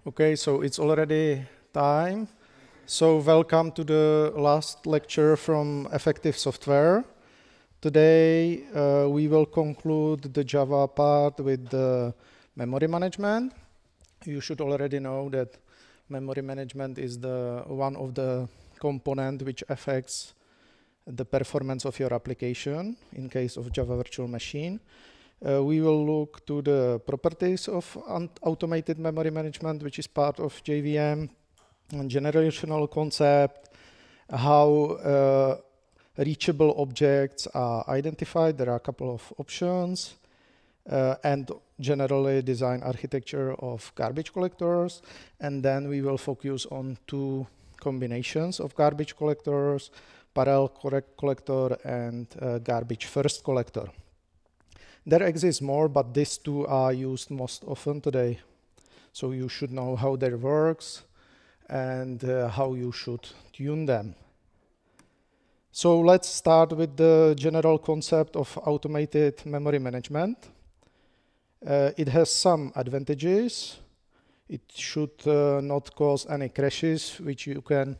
Okay, so it's already time. So welcome to the last lecture from Effective Software. Today we will conclude the Java part with the memory management. You should already know that memory management is one of the components which affects the performance of your application in case of Java virtual machine. We will look to the properties of automated memory management, which is part of JVM, and generational concept, how reachable objects are identified. There are a couple of options, and generally design architecture of garbage collectors. And then we will focus on two combinations of garbage collectors, parallel collector and garbage first collector. There exists more, but these two are used most often today. So you should know how they works and how you should tune them. So let's start with the general concept of automated memory management. It has some advantages. It should not cause any crashes, which you can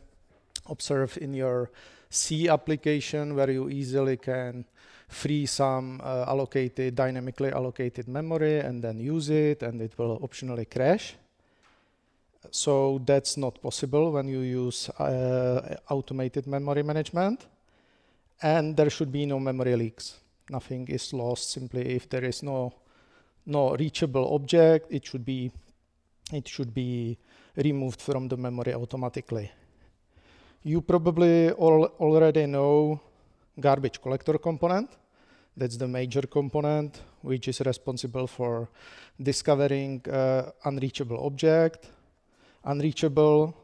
observe in your C application, where you easily can free some dynamically allocated memory and then use it, and it will optionally crash. So that's not possible when you use automated memory management. And there should be no memory leaks. Nothing is lost. Simply if there is no reachable object, it should be removed from the memory automatically. You probably already know garbage collector component. That's the major component which is responsible for discovering unreachable object. Unreachable,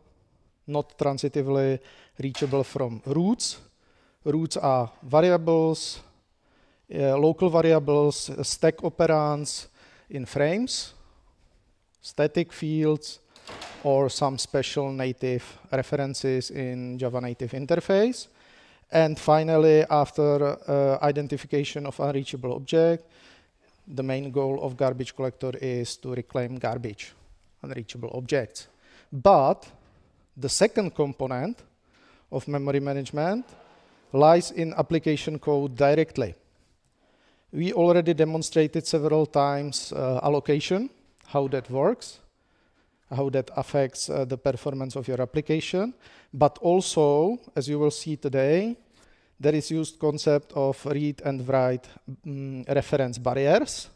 not transitively reachable from roots. Roots are variables, local variables, stack operands in frames, static fields, or some special native references in Java native interface. And finally, after identification of unreachable object, the main goal of garbage collector is to reclaim garbage, unreachable objects. But the second component of memory management lies in application code directly. We already demonstrated several times allocation, how that works, how that affects the performance of your application. But also, as you will see today, there is used concept of read and write reference barriers,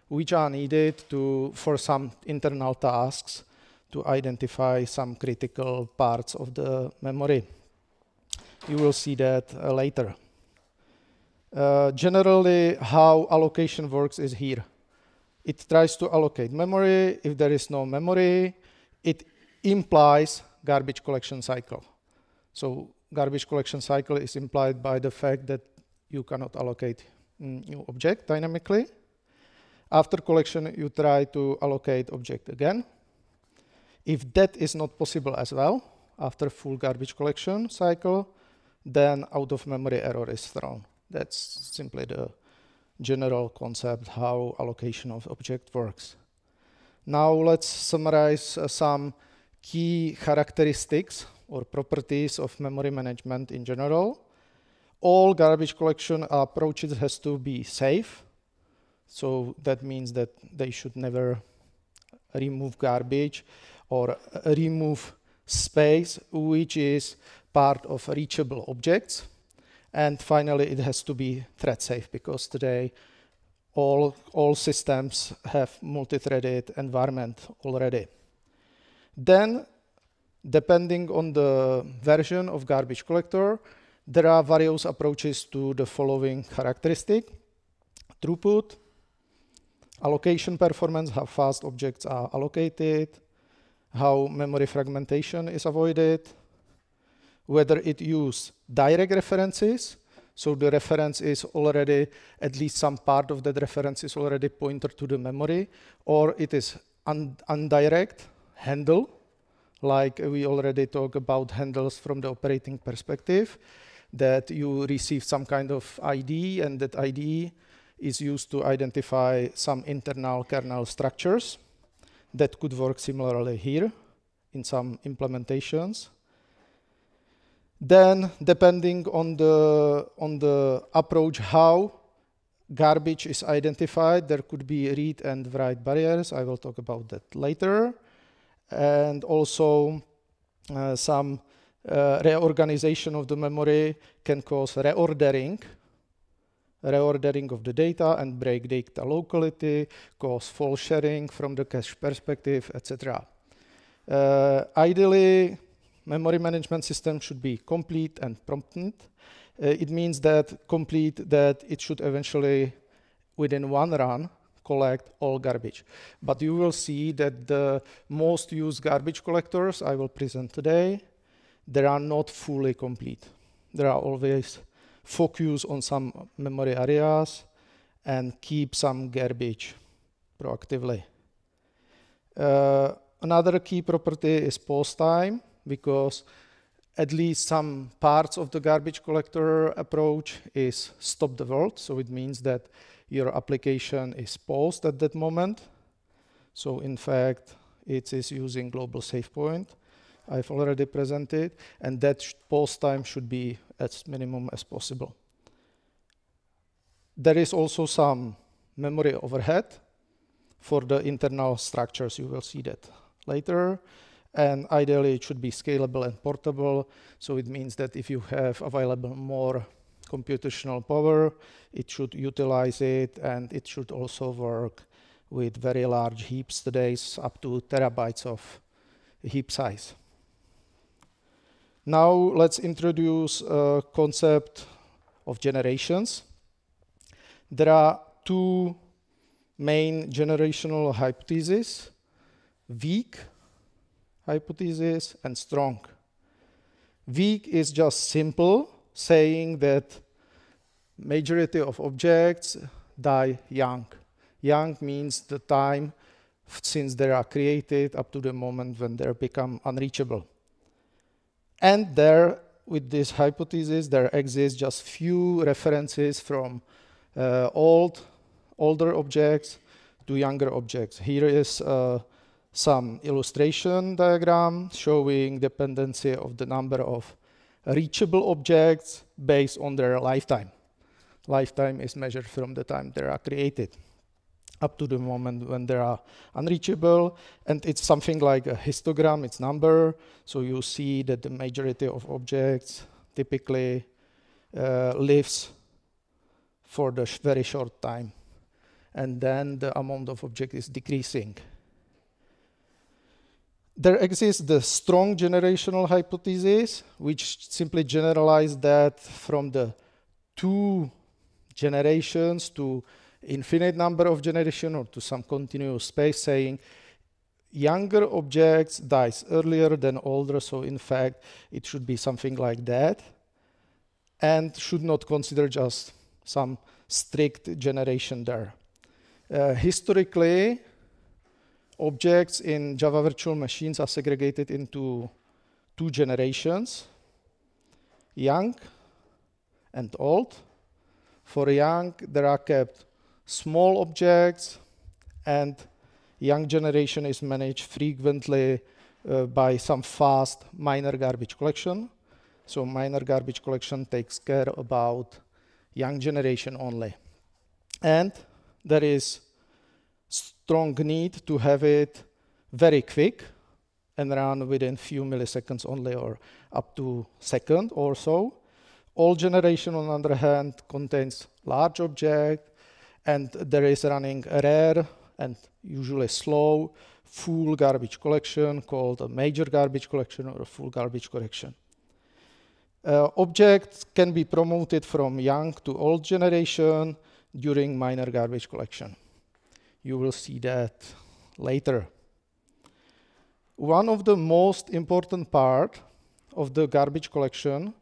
which are needed for some internal tasks to identify some critical parts of the memory. You will see that later. Generally, how allocation works is here. It tries to allocate memory. If there is no memory, it implies garbage collection cycle. So garbage collection cycle is implied by the fact that you cannot allocate new object dynamically. After collection, you try to allocate object again. If that is not possible as well, after full garbage collection cycle, then out of memory error is thrown. That's simply the general concept how allocation of object works. Now let's summarize some key characteristics or properties of memory management in general. All garbage collection approaches has to be safe. So that means that they should never remove garbage or remove space which is part of reachable objects. And finally, it has to be thread safe, because today all systems have multi-threaded environment already. Then, depending on the version of garbage collector, there are various approaches to the following characteristic: throughput, allocation performance, how fast objects are allocated, how memory fragmentation is avoided, whether it uses direct references, so the reference is already, at least some part of that reference is already pointed to the memory, or it is indirect handle, like we already talked about handles from the operating perspective, that you receive some kind of ID, and that ID is used to identify some internal kernel structures. That could work similarly here in some implementations. Then, depending on the approach how garbage is identified, there could be read and write barriers. I will talk about that later. And also some reorganization of the memory can cause reordering of the data and break data locality, cause fault sharing from the cache perspective, etc. Ideally, memory management system should be complete and prompted. It means that complete, that it should eventually, within one run, collect all garbage. But you will see that the most used garbage collectors I will present today, they are not fully complete. There are always focus on some memory areas and keep some garbage proactively. Another key property is pause time, because at least some parts of the garbage collector approach is stop the world. So it means that your application is paused at that moment. So in fact, it is using global save point. I've already presented, and that pause time should be as minimum as possible. There is also some memory overhead for the internal structures. You will see that later. And ideally, it should be scalable and portable. So it means that if you have available more computational power, it should utilize it, and it should also work with very large heaps today, up to terabytes of heap size. Now let's introduce a concept of generations. There are two main generational hypotheses: weak hypothesis and strong. Weak is just simple, saying that majority of objects die young. Young means the time since they are created up to the moment when they become unreachable. And there, with this hypothesis, there exist just few references from older objects to younger objects. Here is some illustration diagram showing dependency of the number of reachable objects based on their lifetime. Lifetime is measured from the time they are created up to the moment when they are unreachable, and it's something like a histogram, it's number, so you see that the majority of objects typically lives for the very short time, and then the amount of object is decreasing. There exists the strong generational hypothesis, which simply generalizes that from the 2 generations to infinite number of generations or to some continuous space, saying younger objects dies earlier than older, so in fact it should be something like that, and should not consider just some strict generation there. Historically, objects in Java virtual machines are segregated into 2 generations, young and old. For young, there are kept small objects, and young generation is managed frequently by some fast minor garbage collection. So minor garbage collection takes care about young generation only. And there is strong need to have it very quick and run within few milliseconds only, or up to second or so. All generation, on the other hand, contains large object, and there is running a rare and usually slow full garbage collection called a major garbage collection or a full garbage collection. Objects can be promoted from young to old generation during minor garbage collection. You will see that later. One of the most important part of the garbage collection,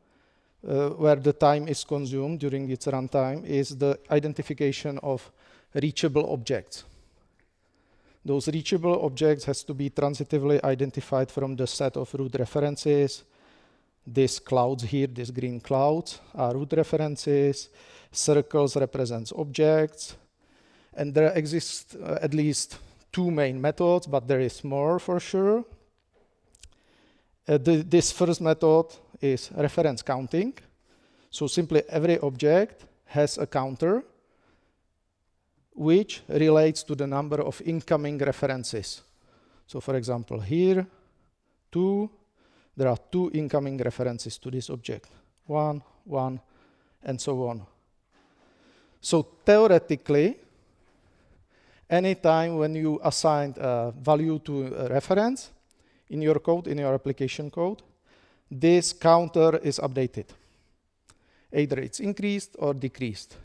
where the time is consumed during its runtime, is the identification of reachable objects. Those reachable objects has to be transitively identified from the set of root references. These clouds here, these green clouds, are root references. Circles represents objects. And there exist at least two main methods, but there is more for sure. This first method is reference counting. So simply every object has a counter which relates to the number of incoming references. So for example, here, there are two incoming references to this object. 1, 1, and so on. So theoretically, anytime when you assign a value to a reference in your code, in your application code, this counter is updated. Either it's increased or decreased.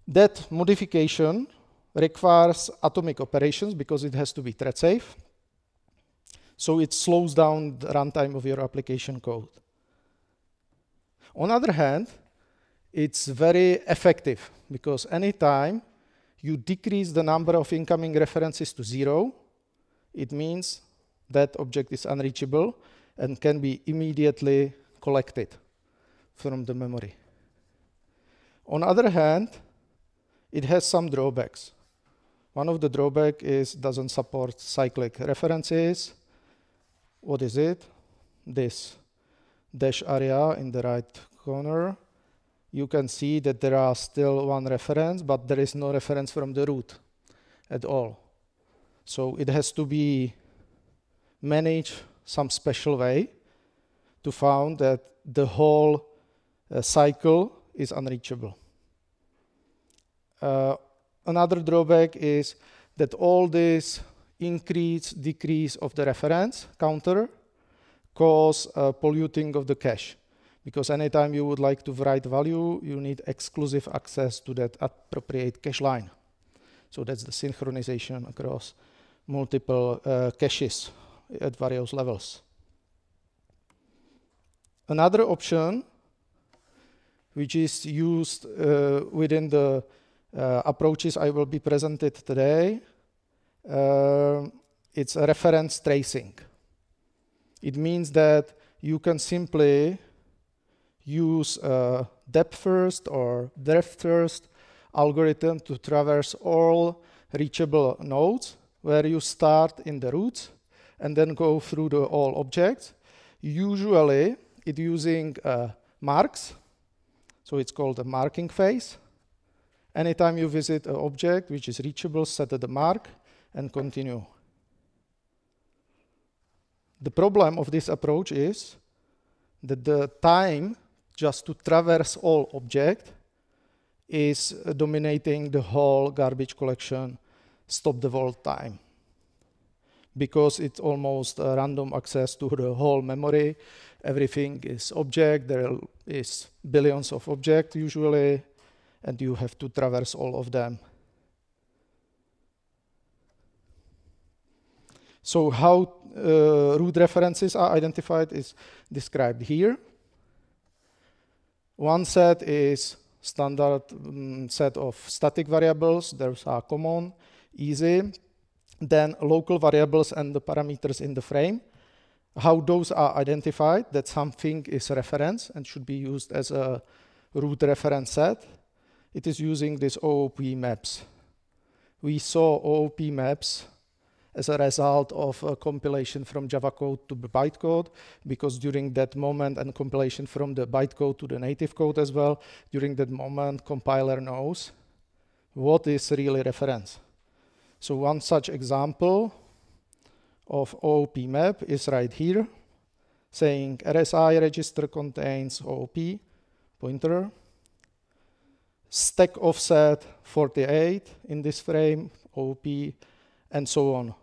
That modification requires atomic operations because it has to be thread safe. So it slows down the runtime of your application code. On the other hand, it's very effective because anytime you decrease the number of incoming references to 0, it means that object is unreachable and can be immediately collected from the memory. On the other hand, it has some drawbacks. One of the drawbacks is it doesn't support cyclic references. What is it? This dash area in the right corner. You can see that there are still one reference, but there is no reference from the root at all. So it has to be managed some special way to find that the whole cycle is unreachable. Another drawback is that all this increase, decrease of the reference counter cause polluting of the cache. Because anytime you would like to write value, you need exclusive access to that appropriate cache line. So that's the synchronization across multiple caches at various levels. Another option which is used within the approaches I will be presented today, it's a reference tracing. It means that you can simply use a depth first or breadth first algorithm to traverse all reachable nodes, where you start in the roots and then go through all objects. Usually it's using marks, so it's called a marking phase. Anytime you visit an object which is reachable, set the mark and continue. The problem of this approach is that the time just to traverse all objects is dominating the whole garbage collection stop the vault time, because it's almost a random access to the whole memory. Everything is object, there is billions of objects usually, and you have to traverse all of them. So how root references are identified is described here. One set is standard set of static variables. Those are common, easy. Then local variables and the parameters in the frame. How those are identified, that something is a reference and should be used as a root reference set. It is using these OOP maps. We saw OOP maps as a result of a compilation from Java code to bytecode, because during that moment, and compilation from the bytecode to the native code as well, during that moment, compiler knows what is really reference. So one such example of OOP map is right here, saying RSI register contains OOP pointer, stack offset 48 in this frame, OOP, and so on.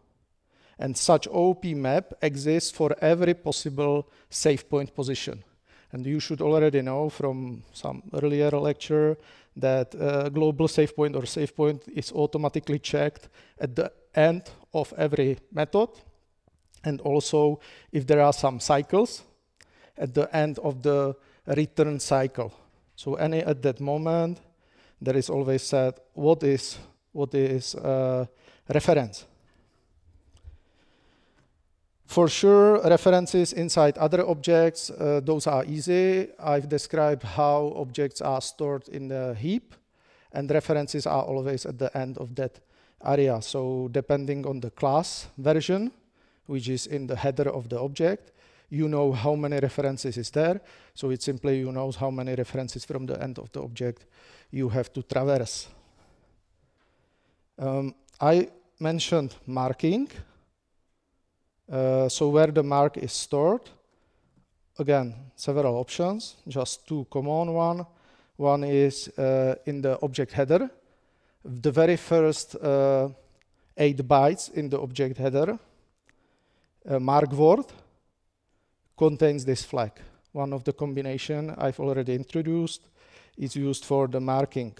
And such OOP map exists for every possible save point position. And you should already know from some earlier lecture that global save point or save point is automatically checked at the end of every method. And also if there are some cycles at the end of the return cycle. So at that moment, there is always said what is reference. For sure, references inside other objects, those are easy. I've described how objects are stored in the heap, and references are always at the end of that area. So depending on the class version, which is in the header of the object, you know how many references is there. So it simply you know how many references from the end of the object you have to traverse. I mentioned marking. So where the mark is stored, again, several options, just two common one. One is in the object header. The very first 8 bytes in the object header, mark word, contains this flag. One of the combination I've already introduced is used for the marking.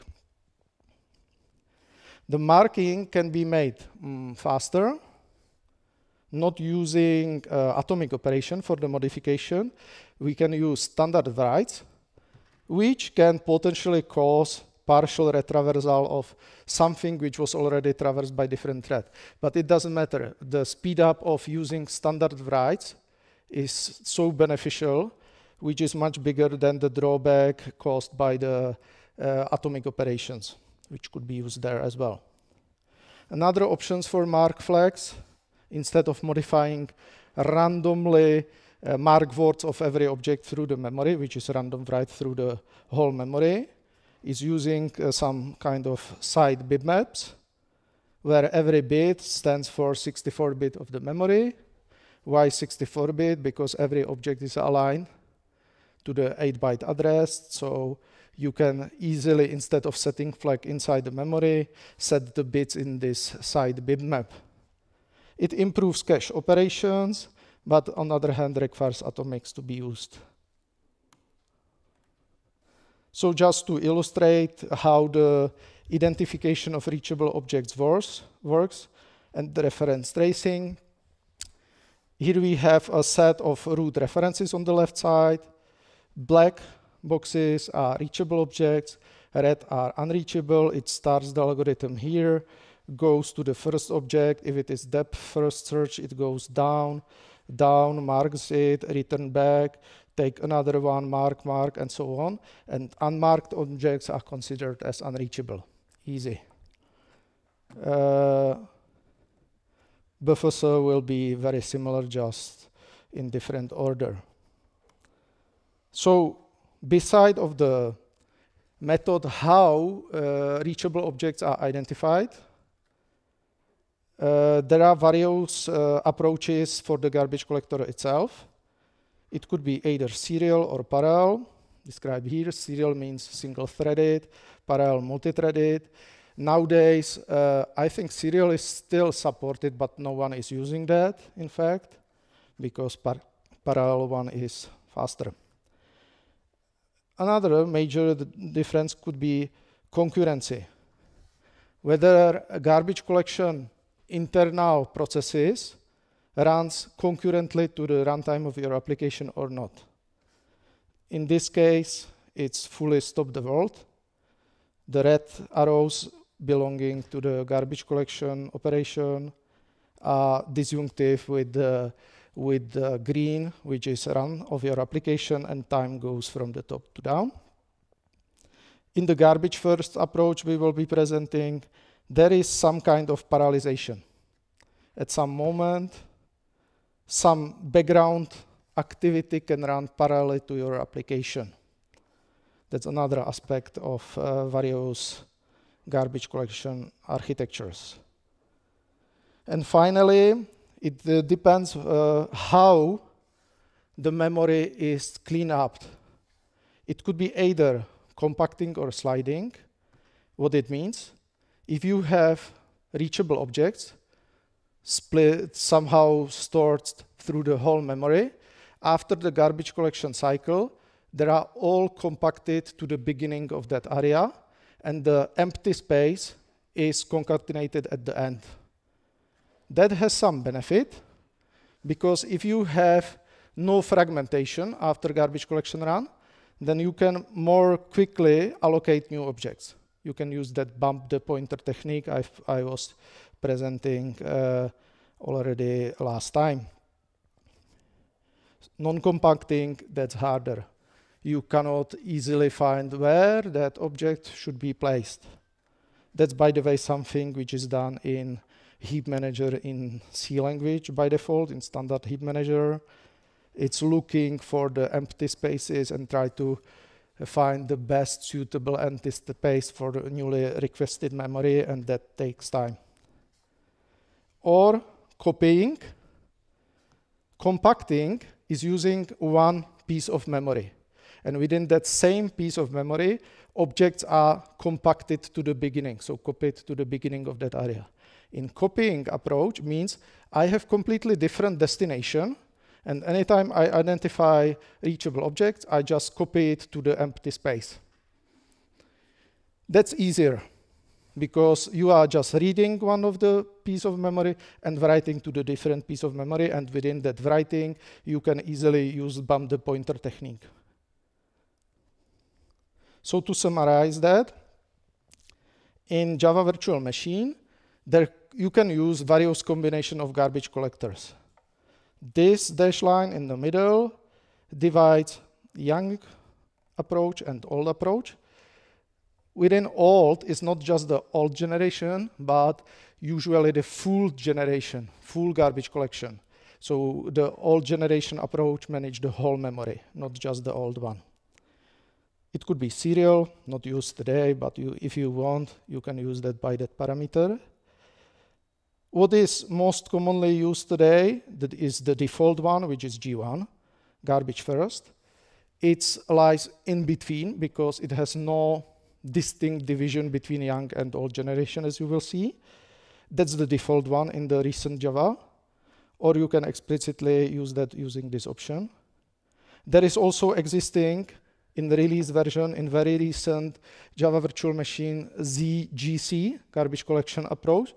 The marking can be made faster, not using atomic operation for the modification. We can use standard writes, which can potentially cause partial retraversal of something which was already traversed by different thread. But it doesn't matter. The speed up of using standard writes is so beneficial, which is much bigger than the drawback caused by the atomic operations, which could be used there as well. Another options for mark flags, instead of modifying randomly mark words of every object through the memory, which is random write through the whole memory, is using some kind of side bitmaps, where every bit stands for 64-bit of the memory. Why 64-bit? Because every object is aligned to the 8-byte address, so you can easily, instead of setting flag inside the memory, set the bits in this side bitmap. It improves cache operations, but on the other hand requires atomics to be used. So just to illustrate how the identification of reachable objects works and the reference tracing, here we have a set of root references on the left side. Black boxes are reachable objects, red are unreachable. It starts the algorithm here, goes to the first object. If it is depth first search, it goes down, marks it, return back, take another one, mark, and so on. And unmarked objects are considered as unreachable. Easy. Buffers will be very similar, just in different order. So beside of the method how reachable objects are identified, there are various approaches for the garbage collector itself. It could be either serial or parallel, described here. Serial means single-threaded, parallel multi-threaded. Nowadays, I think serial is still supported, but no one is using that, in fact, because parallel one is faster. Another major difference could be concurrency. Whether a garbage collection internal processes runs concurrently to the runtime of your application or not. In this case, it's fully stop the world. The red arrows belonging to the garbage collection operation are disjunctive with the green, which is run of your application, and time goes from the top to down. In the garbage first approach we will be presenting, there is some kind of parallelization. At some moment, some background activity can run parallel to your application. That's another aspect of various garbage collection architectures. And finally, it depends how the memory is cleaned up. It could be either compacting or sliding. What it means, if you have reachable objects split, somehow stored through the whole memory, after the garbage collection cycle, they are all compacted to the beginning of that area, and the empty space is concatenated at the end. That has some benefit, because if you have no fragmentation after garbage collection run, then you can more quickly allocate new objects. You can use that bump the pointer technique I was presenting already last time. Non-compacting, that's harder. You cannot easily find where that object should be placed. That's, by the way, something which is done in heap manager in C language by default, in standard heap manager. It's looking for the empty spaces and try to find the best suitable empty space for the newly requested memory, and that takes time. Or copying. Compacting is using one piece of memory. And within that same piece of memory, objects are compacted to the beginning, so copied to the beginning of that area. In copying approach means I have completely different destination, and anytime I identify reachable objects, I just copy it to the empty space. That's easier, because you are just reading one of the piece of memory and writing to the different piece of memory, and within that writing, you can easily use bump the pointer technique. So to summarize that, in Java Virtual Machine, you can use various combination of garbage collectors. This dash line in the middle divides young approach and old approach. Within old is not just the old generation, but usually the full generation, full garbage collection. So the old generation approach manages the whole memory, not just the old one. It could be serial, not used today, but if you want, you can use that by that parameter. What is most commonly used today, that is the default one, which is G1, garbage first. It lies in between because it has no distinct division between young and old generation, as you will see. That's the default one in the recent Java, or you can explicitly use that using this option. There is also existing in the release version in very recent Java Virtual Machine ZGC, garbage collection approach.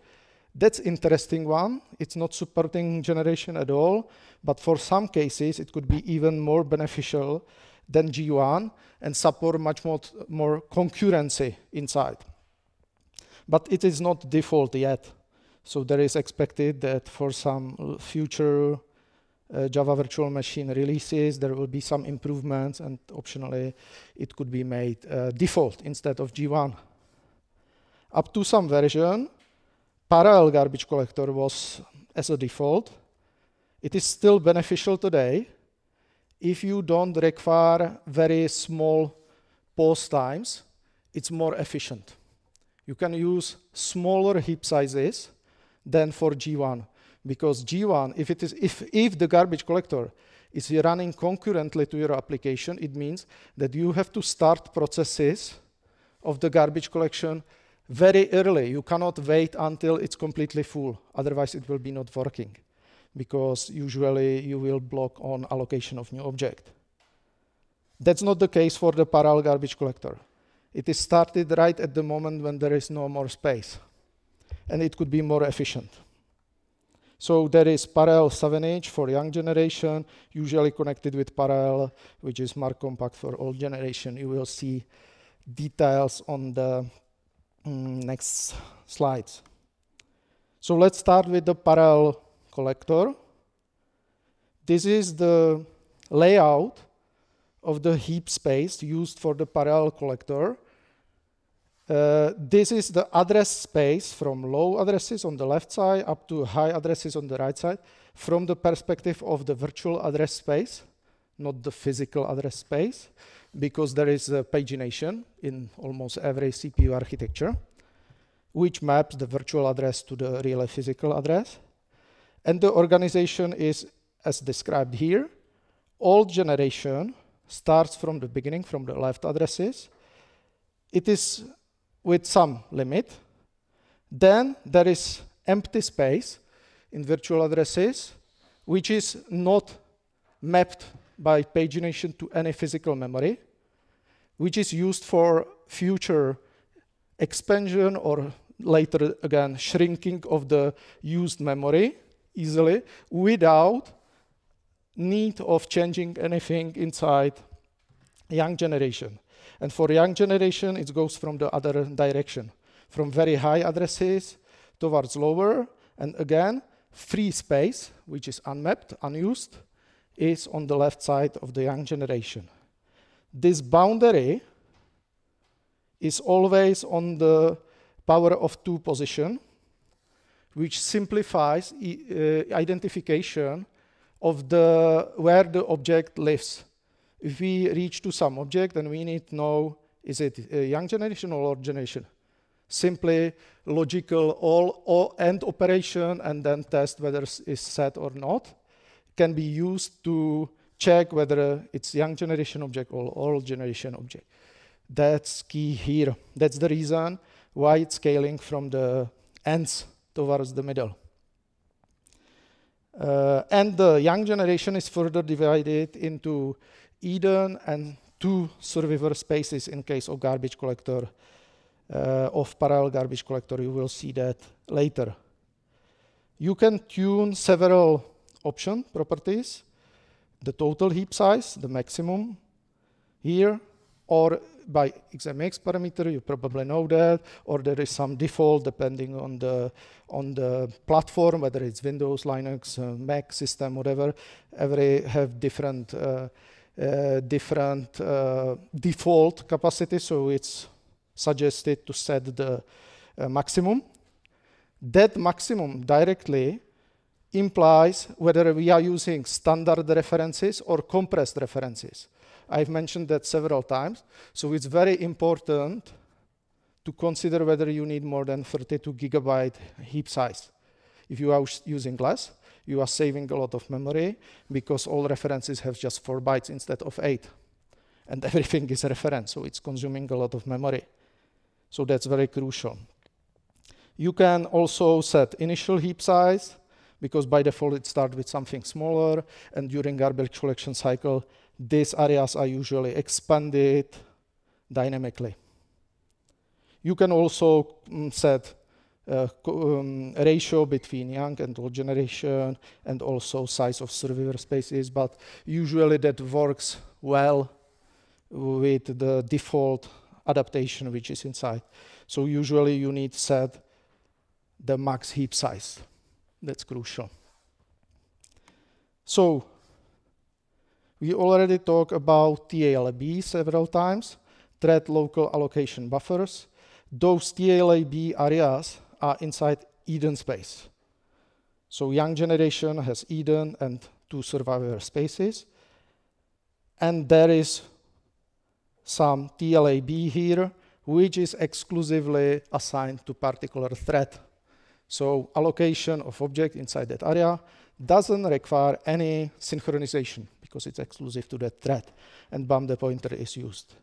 That's interesting one. It's not supporting generation at all, but for some cases, it could be even more beneficial than G1 and support much more concurrency inside. But it is not default yet. So there is expected that for some future Java Virtual Machine releases, there will be some improvements, and optionally, it could be made default instead of G1. Up to some version, parallel garbage collector was as a default. It is still beneficial today if you don't require very small pause times. It's more efficient. You can use smaller heap sizes than for G1, because G1, if the garbage collector is running concurrently to your application, it means that you have to start processes of the garbage collection very early. You cannot wait until it's completely full, otherwise it will be not working, because usually you will block on allocation of new object. That's not the case for the parallel garbage collector. It is started right at the moment when there is no more space, and it could be more efficient. So there is parallel 7H for young generation, usually connected with parallel, which is more compact for old generation. You will see details on the next slides. So let's start with the parallel collector. This is the layout of the heap space used for the parallel collector. This is the address space from low addresses on the left side up to high addresses on the right side from the perspective of the virtual address space, not the physical address space, because there is a pagination in almost every CPU architecture, which maps the virtual address to the real physical address. And the organization is as described here. Old generation starts from the beginning, from the left addresses. It is with some limit. Then there is empty space in virtual addresses, which is not mapped by pagination to any physical memory, which is used for future expansion or later again shrinking of the used memory easily without need of changing anything inside young generation. And for young generation, it goes from the other direction, from very high addresses towards lower. And again, free space, which is unmapped, unused, is on the left side of the young generation. This boundary is always on the power of 2 position, which simplifies identification of where the object lives. If we reach to some object, then we need to know, is it a young generation or old generation? Simply logical all AND operation and then test whether it's set or not can be used to check whether it's young generation object or old generation object. That's key here. That's the reason why it's scaling from the ends towards the middle. And the young generation is further divided into Eden and 2 survivor spaces in case of garbage collector, of parallel garbage collector. You will see that later. You can tune several option properties, the total heap size, the maximum here, or by XMX parameter, you probably know that, or there is some default depending on the platform, whether it's Windows, Linux, Mac system, whatever. Every have different default capacity, so it's suggested to set the maximum. That maximum directly implies whether we are using standard references or compressed references. I've mentioned that several times, so it's very important to consider whether you need more than 32 gigabyte heap size. If you are using less, you are saving a lot of memory because all references have just 4 bytes instead of 8. And everything is a reference, so it's consuming a lot of memory. So that's very crucial. You can also set initial heap size, because by default it starts with something smaller, and during garbage collection cycle, these areas are usually expanded dynamically. You can also set a ratio between young and old generation, and also size of survivor spaces, but usually that works well with the default adaptation which is inside. So usually you need to set the max heap size. That's crucial. So we already talked about TLB several times, thread local allocation buffers. Those TLB areas are inside Eden space. So young generation has Eden and 2 survivor spaces. And there is some TLAB here, which is exclusively assigned to particular thread. So allocation of object inside that area doesn't require any synchronization because it's exclusive to that thread, and BAM the pointer is used.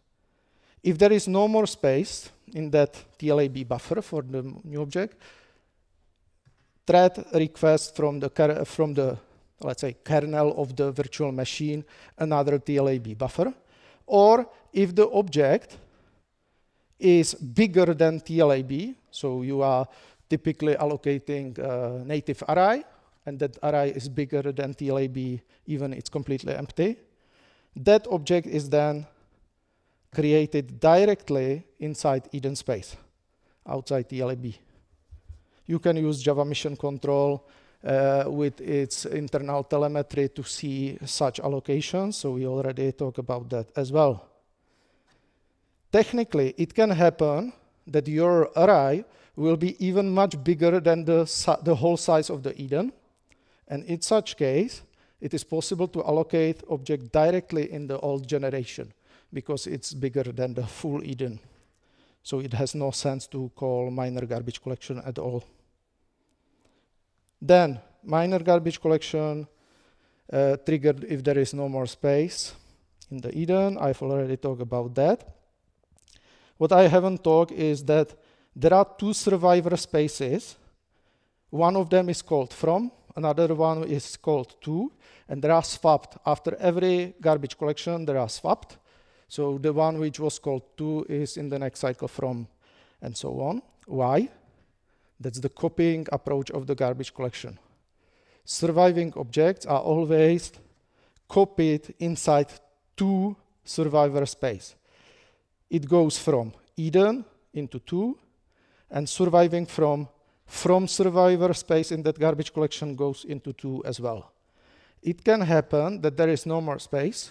If there is no more space in that TLAB buffer for the new object, thread requests from the let's say kernel of the virtual machine another TLAB buffer, or if the object is bigger than TLAB, so you are typically allocating a native array, and that array is bigger than TLAB, even it's completely empty. That object is then created directly inside Eden space, outside TLAB. You can use Java Mission Control with its internal telemetry to see such allocations, so we already talked about that as well. Technically, it can happen that your array will be even much bigger than the whole size of the Eden. And in such case, it is possible to allocate object directly in the old generation because it's bigger than the full Eden. So it has no sense to call minor garbage collection at all. Then minor garbage collection triggered if there is no more space in the Eden. I've already talked about that. What I haven't talked is that there are 2 survivor spaces. One of them is called from, another one is called to, and they are swapped. After every garbage collection, they are swapped. So the one which was called to is in the next cycle from, and so on. Why? That's the copying approach of the garbage collection. Surviving objects are always copied inside 2 survivor space. It goes from Eden into 2, and surviving from survivor space in that garbage collection goes into 2 as well. It can happen that there is no more space.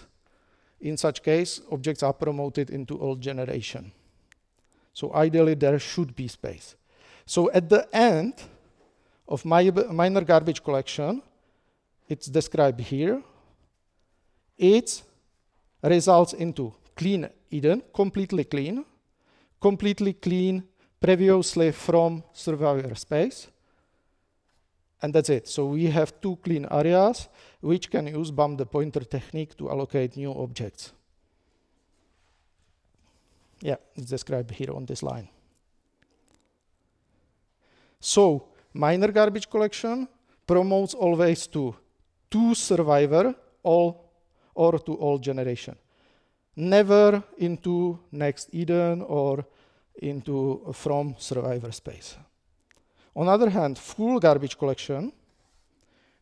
In such case, objects are promoted into old generation. So ideally, there should be space. So at the end of my minor garbage collection, it's described here, it results into clean Eden, completely clean previously from survivor space. And that's it. So we have two clean areas which can use bump the pointer technique to allocate new objects. Yeah, it's described here on this line. So minor garbage collection promotes always to survivor or to all generation. Never into next Eden or into from survivor space. On the other hand, full garbage collection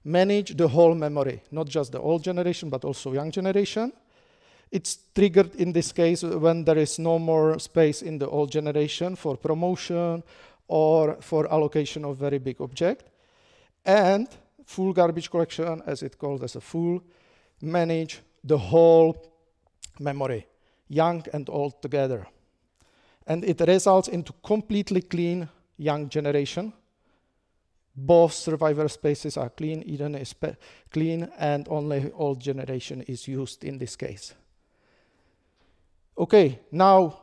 manage the whole memory, not just the old generation, but also young generation. It's triggered in this case when there is no more space in the old generation for promotion or for allocation of very big object. And full garbage collection, as it's called as a full, manage the whole memory, young and old together. And it results into completely clean young generation. Both survivor spaces are clean, Eden is clean, and only old generation is used in this case. Okay, now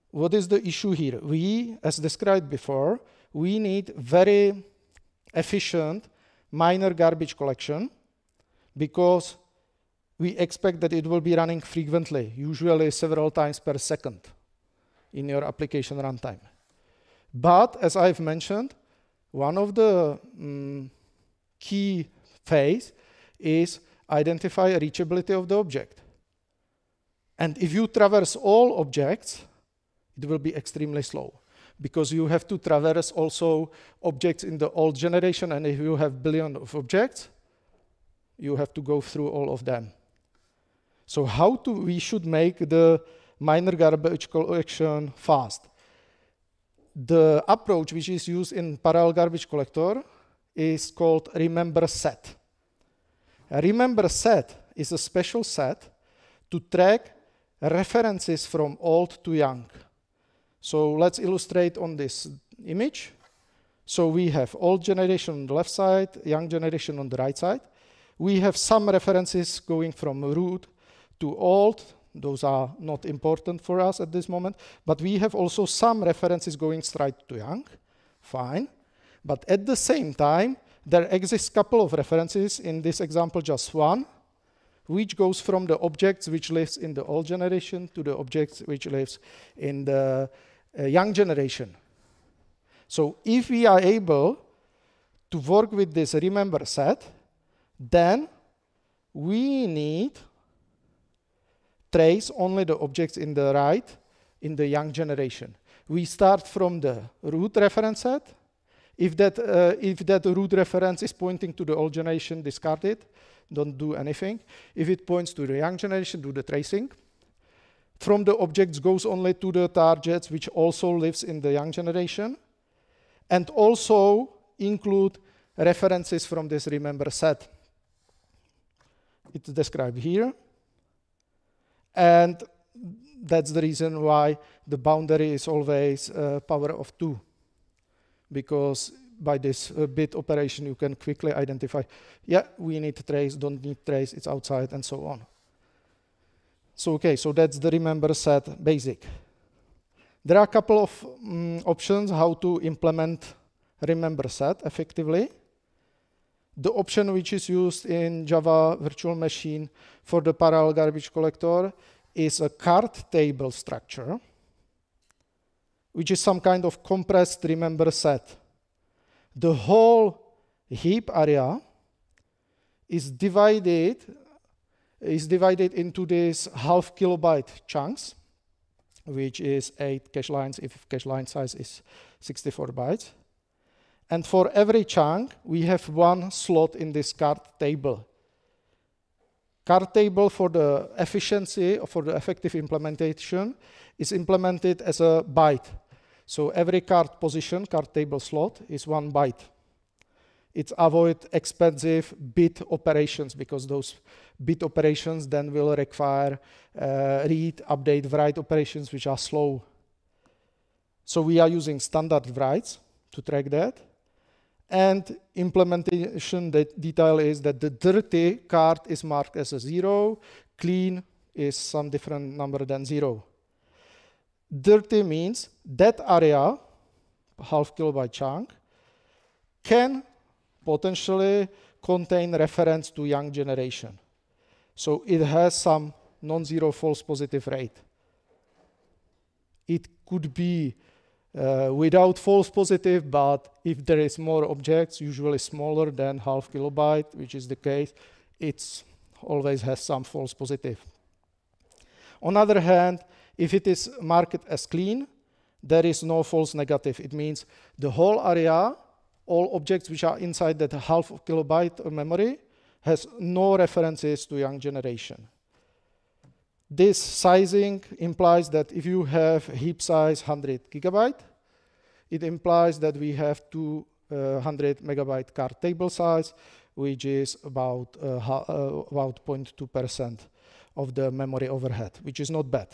what is the issue here? We, as described before, we need very efficient minor garbage collection because we expect that it will be running frequently, usually several times per second in your application runtime. But as I've mentioned, one of the key phase is identify reachability of the object. And if you traverse all objects, it will be extremely slow because you have to traverse also objects in the old generation, and if you have billion of objects, you have to go through all of them. So how we should make the minor garbage collection fast? The approach which is used in parallel garbage collector is called remember set. A remember set is a special set to track references from old to young. So let's illustrate on this image. So we have old generation on the left side, young generation on the right side. We have some references going from root to old. Those are not important for us at this moment, but we have also some references going straight to young. Fine. But at the same time, there exists a couple of references, in this example just one, which goes from the objects which lives in the old generation to the objects which lives in the young generation. So if we are able to work with this remember set, then we need trace only the objects in the right in the young generation. We start from the root reference set. If that root reference is pointing to the old generation, discard it. Don't do anything. If it points to the young generation, do the tracing. From the objects goes only to the targets which also lives in the young generation. And also include references from this remember set. It's described here. And that's the reason why the boundary is always power of 2. Because by this bit operation, you can quickly identify, yeah, we need trace, don't need trace, it's outside, and so on. So, okay, so that's the remember set basic. There are a couple of options how to implement remember set effectively. The option which is used in Java virtual machine for the parallel garbage collector is a card table structure, which is some kind of compressed remember set. The whole heap area is divided into these half kilobyte chunks, which is 8 cache lines if cache line size is 64 bytes. And for every chunk, we have one slot in this card table. Card table for the efficiency, for the effective implementation, is implemented as a byte. So every card position, card table slot, is 1 byte. It avoids expensive bit operations because those bit operations then will require read, update, write operations which are slow. So we are using standard writes to track that. And implementation detail is that the dirty card is marked as a 0, clean is some different number than 0. Dirty means that area, half kilobyte chunk, can potentially contain reference to young generation. So it has some non-zero false positive rate. It could be without false positive, but if there is more objects, usually smaller than half kilobyte, which is the case, it always has some false positive. On the other hand, if it is marked as clean, there is no false negative. It means the whole area, all objects which are inside that half kilobyte of memory, has no references to young generation. This sizing implies that if you have heap size 100 gigabyte, it implies that we have 200 megabyte card table size, which is about 0.2% of the memory overhead, which is not bad.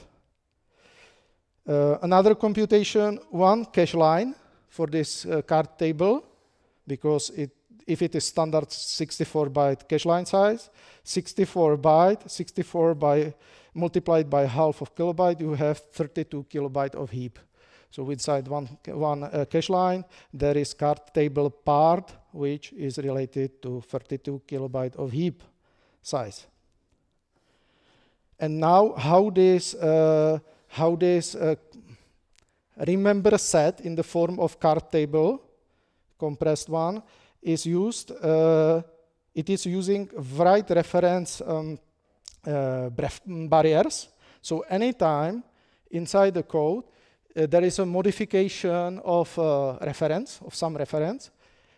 Another computation, one cache line for this card table, because if it is standard 64-byte cache line size, 64 multiplied by half of kilobyte, you have 32 kilobyte of heap. So inside one cache line, there is card table part, which is related to 32 kilobyte of heap size. And now, how this remember set in the form of card table, compressed one, is used. It is using write reference barriers. So anytime inside the code there is a modification of reference, of some reference,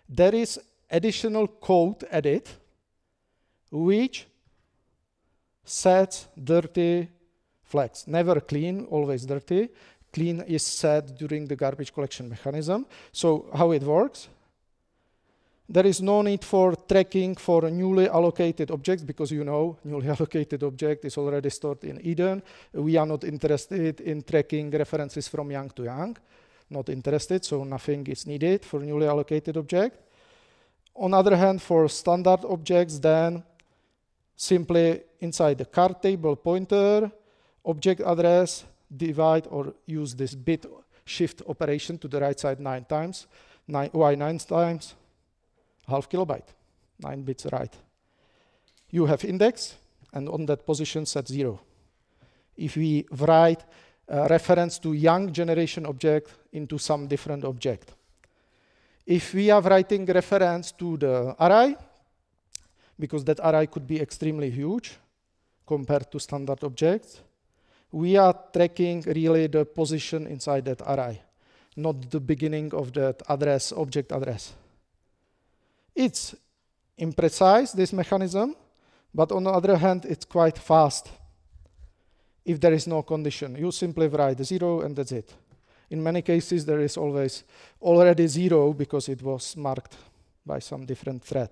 there is additional code added which sets dirty flags. Never clean, always dirty. Clean is set during the garbage collection mechanism. So how it works? There is no need for tracking for newly allocated objects, because you know newly allocated object is already stored in Eden. We are not interested in tracking references from young to young. Not interested, so nothing is needed for newly allocated object. On the other hand, for standard objects, then simply inside the card table pointer, object address, divide or use this bit shift operation to the right side 9 times. Why 9 times? Half kilobyte, 9 bits right. You have index, and on that position set 0. If we write a reference to young generation object into some different object. If we are writing reference to the array, because that array could be extremely huge compared to standard objects, we are tracking really the position inside that array, not the beginning of that address, object address. It's imprecise, this mechanism, but on the other hand, it's quite fast. If there is no condition, you simply write 0 and that's it. In many cases, there is always already 0 because it was marked by some different thread.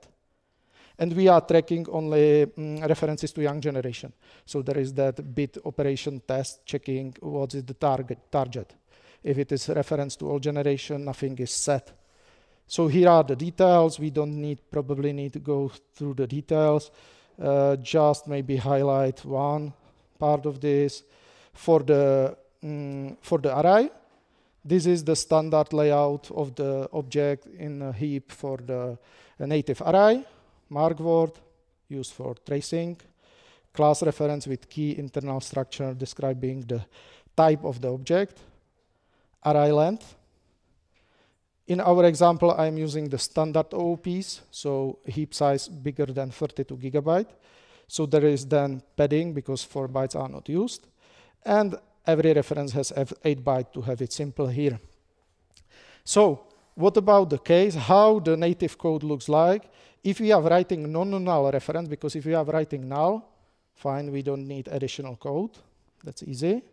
And we are tracking only references to young generation. So there is that bit operation test checking what is the target. If it is reference to old generation, nothing is set. So here are the details. We don't probably need to go through the details. Just maybe highlight one part of this. For the array, this is the standard layout of the object in a heap for the native array. Mark word used for tracing. Class reference with key internal structure describing the type of the object. Array length. In our example, I'm using the standard OOPs, so heap size bigger than 32 gigabyte. So there is then padding because 4 bytes are not used. And every reference has 8 bytes to have it simple here. So what about the case, how the native code looks like? If we are writing non-null reference, because if we are writing null, fine, we don't need additional code. That's easy.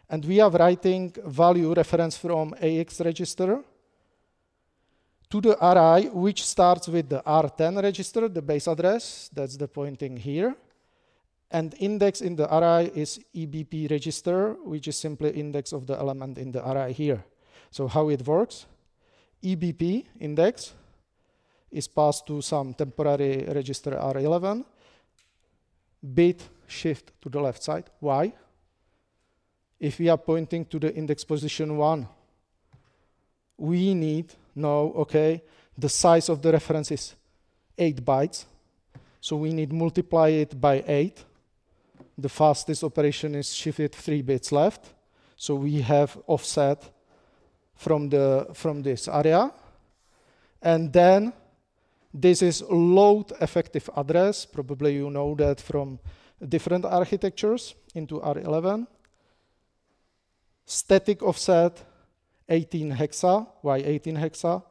And we are writing value reference from AX register to the array, which starts with the R10 register, the base address, that's the pointing here. And index in the array is EBP register, which is simply index of the element in the array here. So how it works? EBP index is passed to some temporary register R11. Bit shift to the left side. Why? If we are pointing to the index position 1, we need know, okay, the size of the reference is 8 bytes. So we need multiply it by 8. The fastest operation is shifted 3 bits left. So we have offset from this area. And then this is load effective address. Probably you know that from different architectures into R11. Static offset 18 hexa. Why 18 hexa?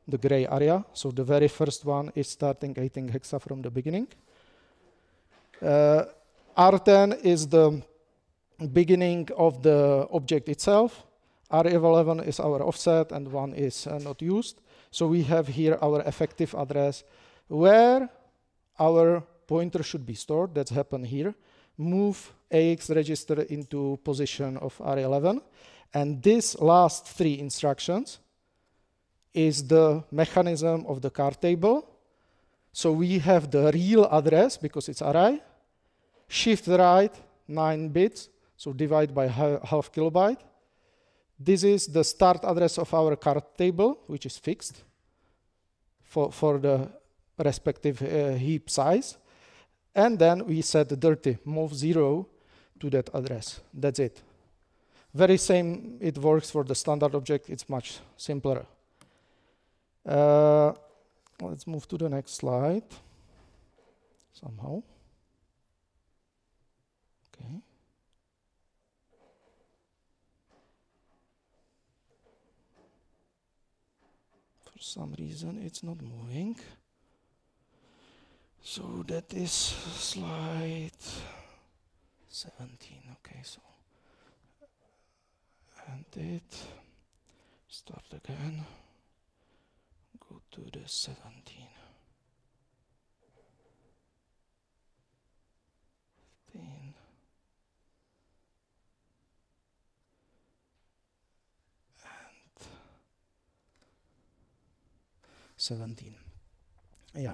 The gray area. So the very first one is starting 18 hexa from the beginning. R10 is the beginning of the object itself. R11 is our offset and 1 is not used. So we have here our effective address where our pointer should be stored. That's happened here. Move AX register into position of R11. And this last 3 instructions is the mechanism of the card table. So we have the real address because it's array. Shift right 9 bits, so divide by half kilobyte. This is the start address of our card table, which is fixed for the respective heap size. And then we set dirty, move 0 to that address. That's it. Very same, it works for the standard object. It's much simpler. Let's move to the next slide somehow. Okay. For some reason it's not moving. So that is slide 17. Okay, so and it start again. Go to the 17. 15. And 17. Yeah,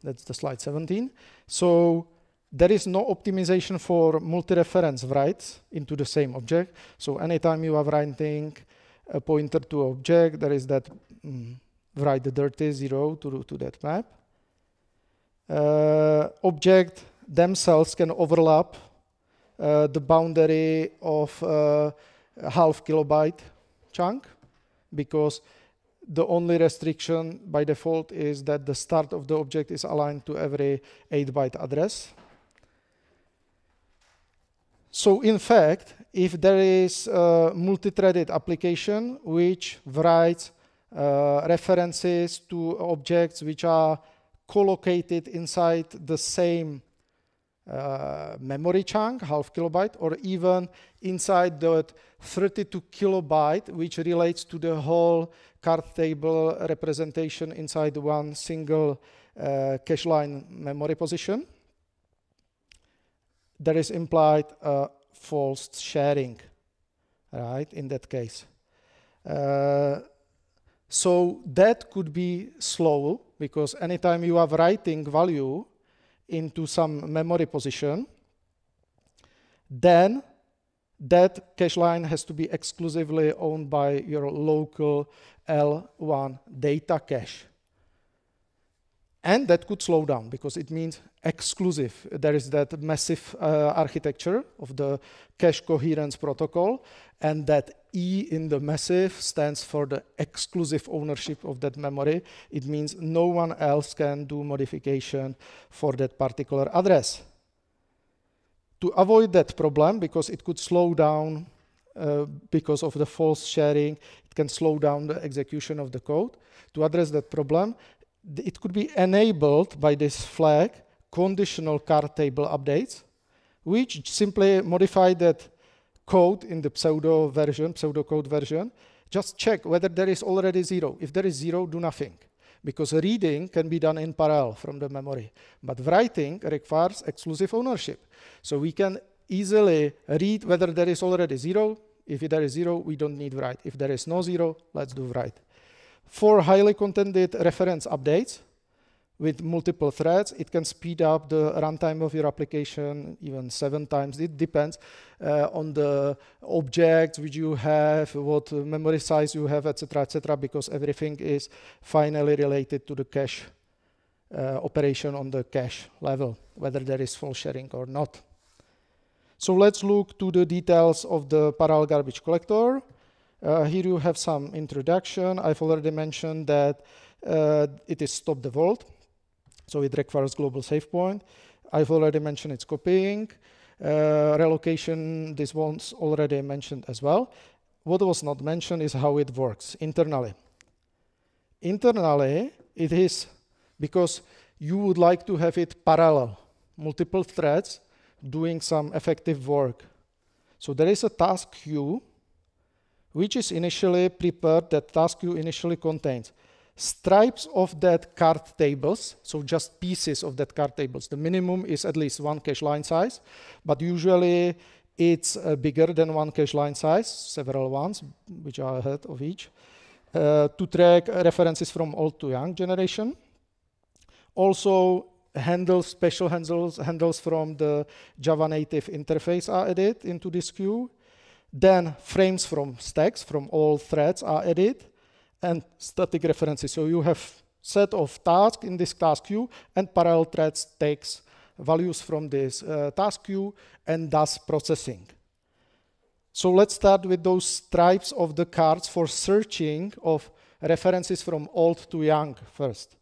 that's the slide 17. So there is no optimization for multi-reference writes into the same object. So anytime you are writing a pointer to object, there is that write the dirty 0 to that map. Object themselves can overlap the boundary of half kilobyte chunk because the only restriction by default is that the start of the object is aligned to every 8-byte address. So in fact, if there is a multi-threaded application which writes references to objects which are collocated inside the same memory chunk, half kilobyte, or even inside that 32 kilobyte, which relates to the whole card table representation inside one single cache line memory position, there is implied false sharing, right, in that case. So that could be slow because anytime you are writing value into some memory position, then that cache line has to be exclusively owned by your local L1 data cache. And that could slow down because it means exclusive. There is that massive architecture of the cache coherence protocol, and that E in the massive stands for the exclusive ownership of that memory. It means no one else can do modification for that particular address. To avoid that problem, because it could slow down because of the false sharing, it can slow down the execution of the code. To address that problem, it could be enabled by this flag, conditional card table updates, which simply modify that code in the pseudocode version. Just check whether there is already 0. If there is 0, do nothing, because reading can be done in parallel from the memory. But writing requires exclusive ownership. So we can easily read whether there is already 0. If there is 0, we don't need write. If there is no 0, let's do write. For highly contented reference updates with multiple threads, it can speed up the runtime of your application even 7 times. It depends on the objects which you have, what memory size you have, etc., because everything is finally related to the cache operation on the cache level, whether there is fault sharing or not. So let's look to the details of the parallel garbage collector. Here you have some introduction. I've already mentioned that it is stop default, so it requires global save point. I've already mentioned its copying. Relocation, this one's already mentioned as well. What was not mentioned is how it works internally. Internally, it is because you would like to have it parallel, multiple threads doing some effective work. So there is a task queue which is initially prepared. That task queue initially contains stripes of that card tables, so just pieces of that card tables. The minimum is at least 1 cache line size, but usually it's bigger than 1 cache line size, several ones, which are ahead of each, to track references from old to young generation. Also, special handles from the Java native interface are added into this queue. Then frames from stacks from all threads are added, and static references. So you have set of tasks in this task queue, and parallel threads takes values from this task queue and does processing. So let's start with those stripes of the cards for searching of references from old to young first.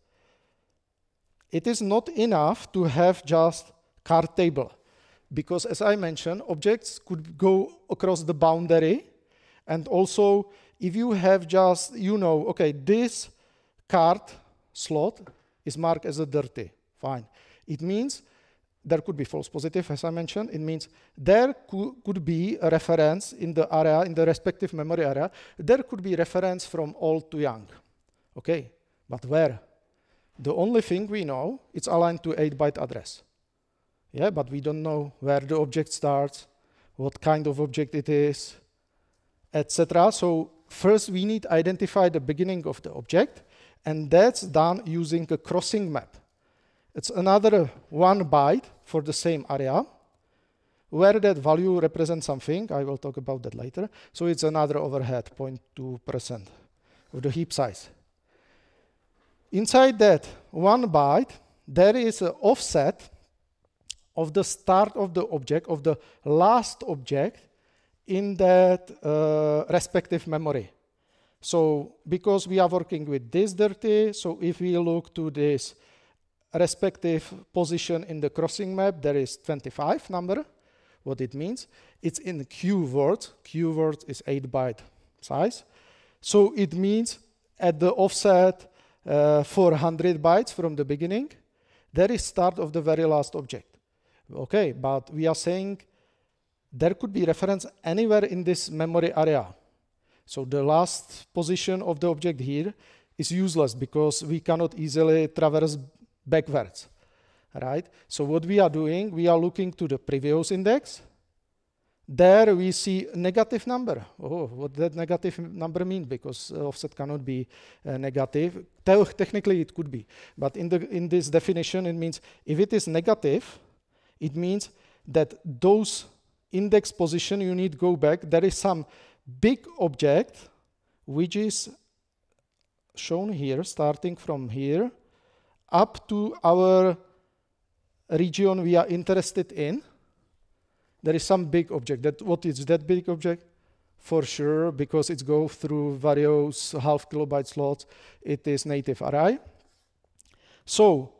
It is not enough to have just card table, because as I mentioned, objects could go across the boundary, and also if you have just, okay, this card slot is marked as a dirty, fine. It means there could be false positive, as I mentioned. It means there could be a reference in the area, in the respective memory area, there could be reference from old to young. Okay, but where? The only thing we know, it's aligned to 8-byte address. Yeah, but we don't know where the object starts, what kind of object it is, etc. So first we need to identify the beginning of the object, and that's done using a crossing map. It's another 1 byte for the same area, where that value represents something. I will talk about that later. So it's another overhead, 0.2% of the heap size. Inside that 1 byte, there is an offset of the start of the object, of the last object in that respective memory. So because we are working with this dirty, so if we look to this respective position in the crossing map, there is 25 number. What it means, it's in Q words. Q words is 8-byte size. So it means at the offset 400 bytes from the beginning, there is start of the very last object. Okay, but we are saying there could be reference anywhere in this memory area. So the last position of the object here is useless because we cannot easily traverse backwards, right? So what we are doing, we are looking to the previous index. There we see a negative number. Oh, what that negative number mean? Because offset cannot be negative. Technically it could be, but in this definition it means if it is negative, it means that those index position you need to go back. There is some big object which is shown here, starting from here up to our region we are interested in. There is some big object. What is that big object? For sure, because it goes through various half kilobyte slots, it is native array. So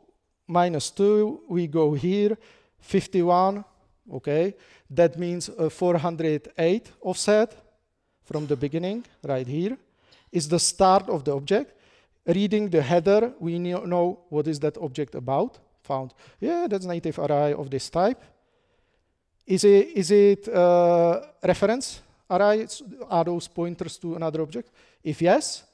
-2, we go here, 51, okay. That means a 408 offset from the beginning, right here, is the start of the object. Reading the header, we know what is that object about. Found, yeah, that's native array of this type. Is it reference array? Are those pointers to another object? If yes,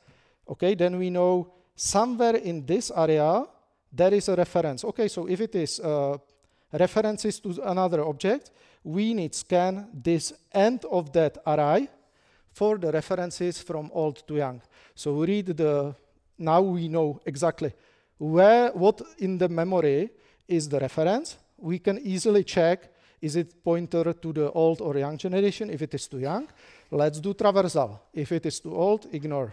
okay, then we know somewhere in this area there is a reference. Okay, so if it is references to another object, we need to scan this end of that array for the references from old to young. So read the now we know exactly what in the memory is the reference. We can easily check, is it pointer to the old or young generation? If it is too young, let's do traversal. If it is too old, ignore.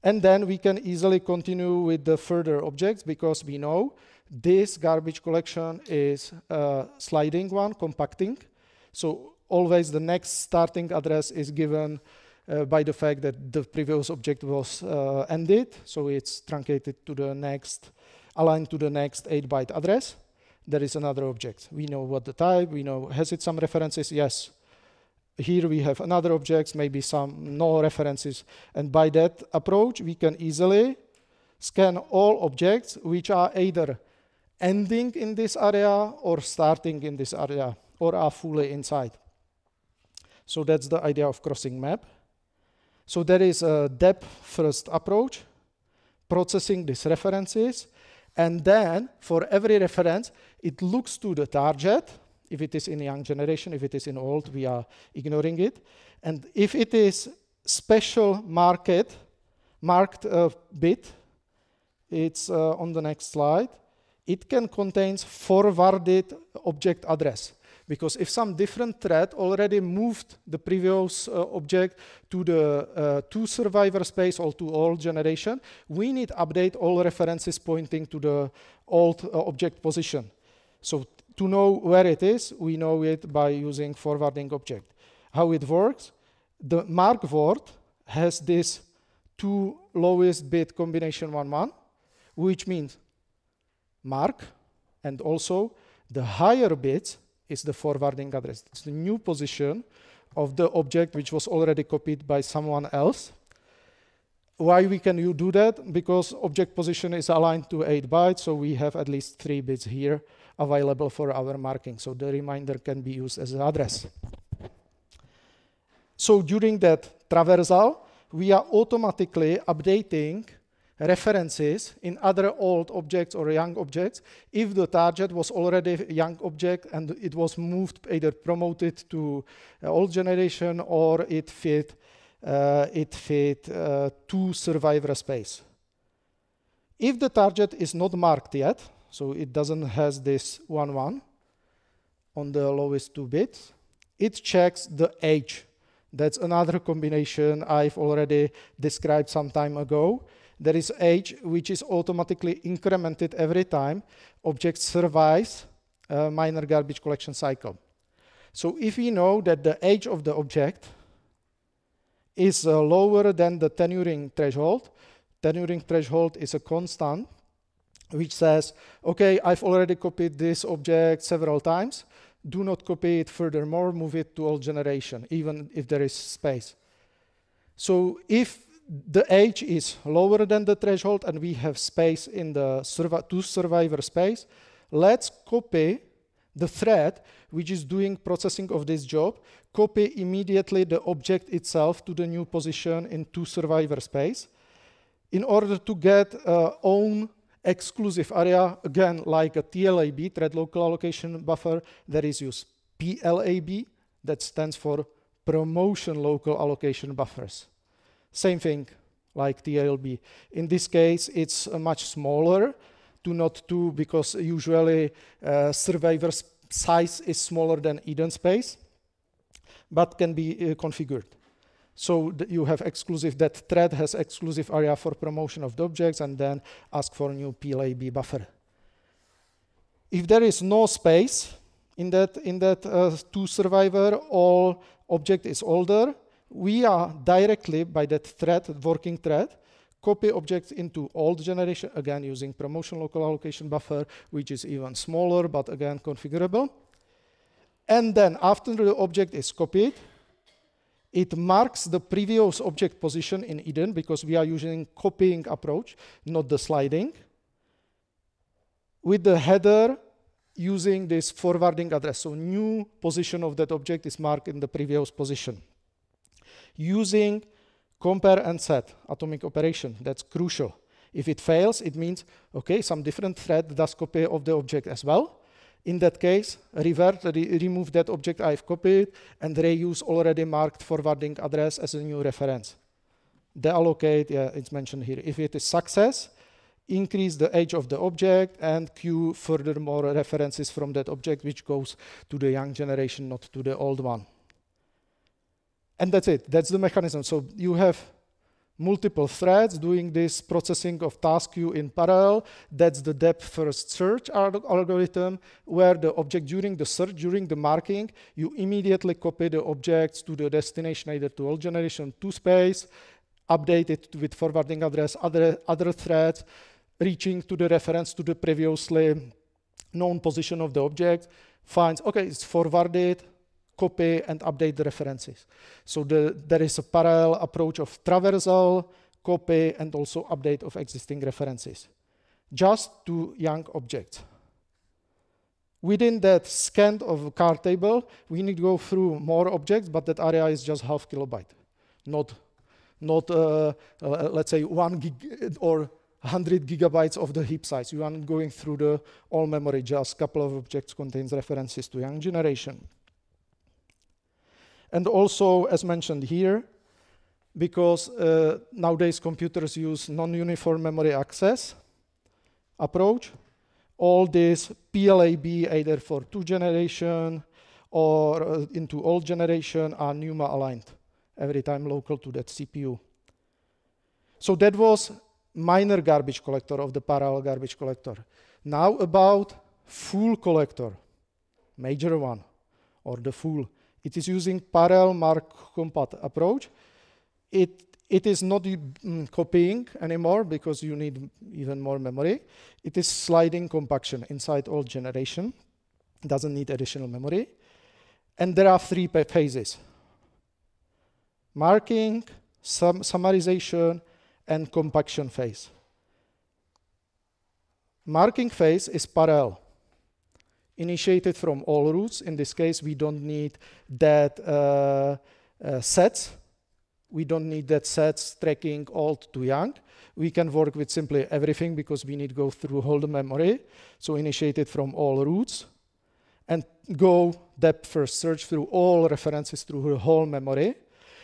And then we can easily continue with the further objects because we know this garbage collection is a sliding one, compacting. So always the next starting address is given by the fact that the previous object was ended. So it's truncated to the next, aligned to the next 8-byte address. There is another object. We know what the type, we know, has it some references? Yes. Here we have another object, maybe some no references. And by that approach, we can easily scan all objects which are either ending in this area or starting in this area or are fully inside. So that's the idea of crossing map. So there is a depth-first approach, processing these references, and then for every reference, it looks to the target. If it is in young generation, if it is in old, we are ignoring it. And if it is special marked bit, it's on the next slide, it can contain forwarded object address. Because if some different thread already moved the previous object to the to survivor space or to old generation, we need update all references pointing to the old object position. So to know where it is, we know it by using forwarding object. How it works, the mark word has this two lowest bit combination 1-1, which means mark, and also the higher bits is the forwarding address. It's the new position of the object which was already copied by someone else. Why we can do that? Because object position is aligned to 8 bytes, so we have at least 3 bits here available for our marking. So the reminder can be used as an address. So during that traversal, we are automatically updating references in other old objects or young objects if the target was already a young object and it was moved, either promoted to old generation or it fit to survivor space. If the target is not marked yet, so it doesn't has this 1-1 on the lowest 2 bits, it checks the age. That's another combination I've already described some time ago. There is age which is automatically incremented every time object survives a minor garbage collection cycle. So if we know that the age of the object is lower than the tenuring threshold is a constant which says, okay, I've already copied this object several times, do not copy it furthermore, move it to old generation, even if there is space. So if the age is lower than the threshold and we have space in the to survivor space, let's copy the thread which is doing processing of this job, copy immediately the object itself to the new position in to survivor space in order to get own exclusive area, again, like a TLAB, thread local allocation buffer, there is used PLAB, that stands for promotion local allocation buffers. Same thing like TLB. In this case, it's much smaller, 2.2, because usually survivor size is smaller than Eden space, but can be configured. So you have exclusive, that thread has exclusive area for promotion of the objects and then ask for a new PLAB buffer. If there is no space in that to survivor, all object is older, we are directly by that thread, working thread, copy objects into old generation, again using promotion local allocation buffer, which is even smaller, but again configurable. And then after the object is copied, it marks the previous object position in Eden because we are using copying approach, not the sliding, with the header using this forwarding address. So new position of that object is marked in the previous position. Using compare and set atomic operation, that's crucial. If it fails, it means, okay, some different thread does copy of the object as well. In that case, revert, remove that object I've copied and reuse already marked forwarding address as a new reference. deallocate, yeah, it's mentioned here. If it is success, increase the age of the object and queue furthermore references from that object, which goes to the young generation, not to the old one. And that's it. That's the mechanism. So you have multiple threads doing this processing of task queue in parallel. That's the depth-first search algorithm, where the object during the search, during the marking, you immediately copy the objects to the destination, either to old generation, to space, update it with forwarding address, other threads, reaching to the reference to the previously known position of the object, finds, okay, it's forwarded, copy and update the references. So there is a parallel approach of traversal, copy, and also update of existing references, just to young objects. Within that scan of card table, we need to go through more objects, but that area is just half kilobyte, not let's say 1 gig or 100 gigabytes of the heap size. You aren't going through the all memory, just a couple of objects contains references to young generation. And also, as mentioned here, because nowadays computers use non-uniform memory access approach, all this PLAB, either for 2 generation or into old generation, are NUMA aligned, every time local to that CPU. So that was minor garbage collector of the parallel garbage collector. Now about full collector, major one, or the full. It is using parallel mark compat approach. It is not copying anymore because you need even more memory. It is sliding compaction inside old generation. It doesn't need additional memory. And there are 3 phases: marking, summarization, and compaction phase. Marking phase is parallel, initiated from all routes. In this case, we don't need that sets. We don't need that sets tracking old to young. We can work with simply everything because we need to go through whole the memory. So initiated from all routes and go depth first search through all references through the whole memory.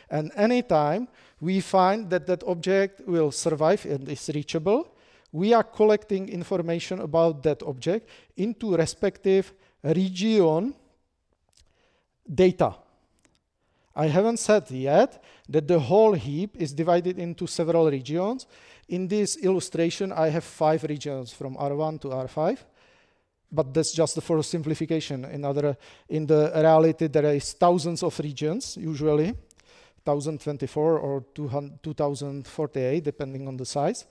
And anytime we find that that object will survive and is reachable, we are collecting information about that object into respective region data. I haven't said yet that the whole heap is divided into several regions. In this illustration, I have 5 regions from R1 to R5, but that's just for simplification. In the reality, there is thousands of regions, usually 1024 or 2048, depending on the size.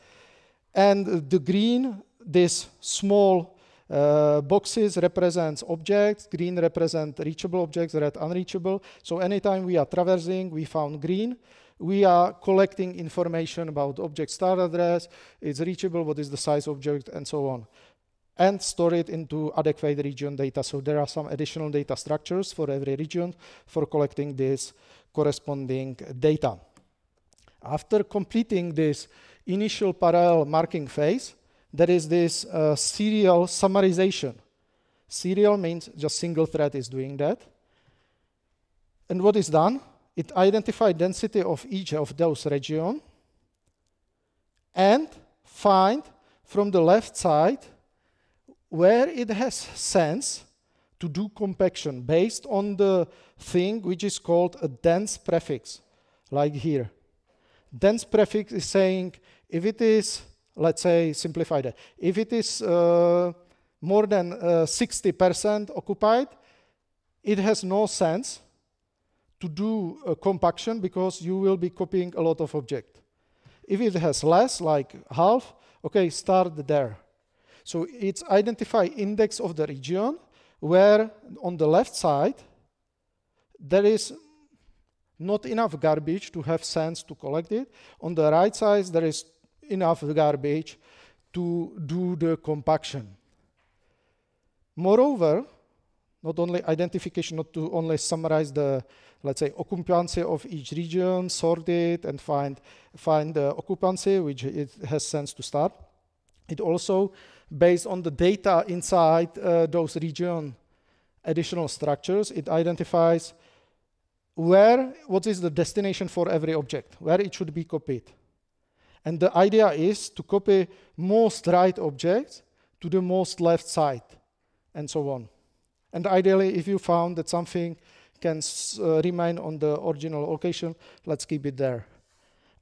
And the green, this small boxes represents objects, green represent reachable objects, red unreachable. So anytime we are traversing, we found green, we are collecting information about object start address, it's reachable, what is the size object, and so on, and store it into adequate region data. So there are some additional data structures for every region for collecting this corresponding data. After completing this initial parallel marking phase, there is this serial summarization. Serial means just single thread is doing that. And what is done? It identifies density of each of those regions and find from the left side where it has sense to do compaction based on the thing which is called a dense prefix, like here. Dense prefix is saying if it is, let's say, simplify that, if it is more than 60% occupied, it has no sense to do a compaction because you will be copying a lot of objects. If it has less, like half, okay, start there. So it's identify index of the region where on the left side there is not enough garbage to have sense to collect it. On the right side there is enough garbage to do the compaction. Moreover, not only identification, not to only summarize the, let's say, occupancy of each region, sort it and find the occupancy which it has sense to start. It also, based on the data inside those region additional structures, it identifies what is the destination for every object, where it should be copied. And the idea is to copy most right objects to the most left side, and so on. And ideally, if you found that something can remain on the original location, let's keep it there.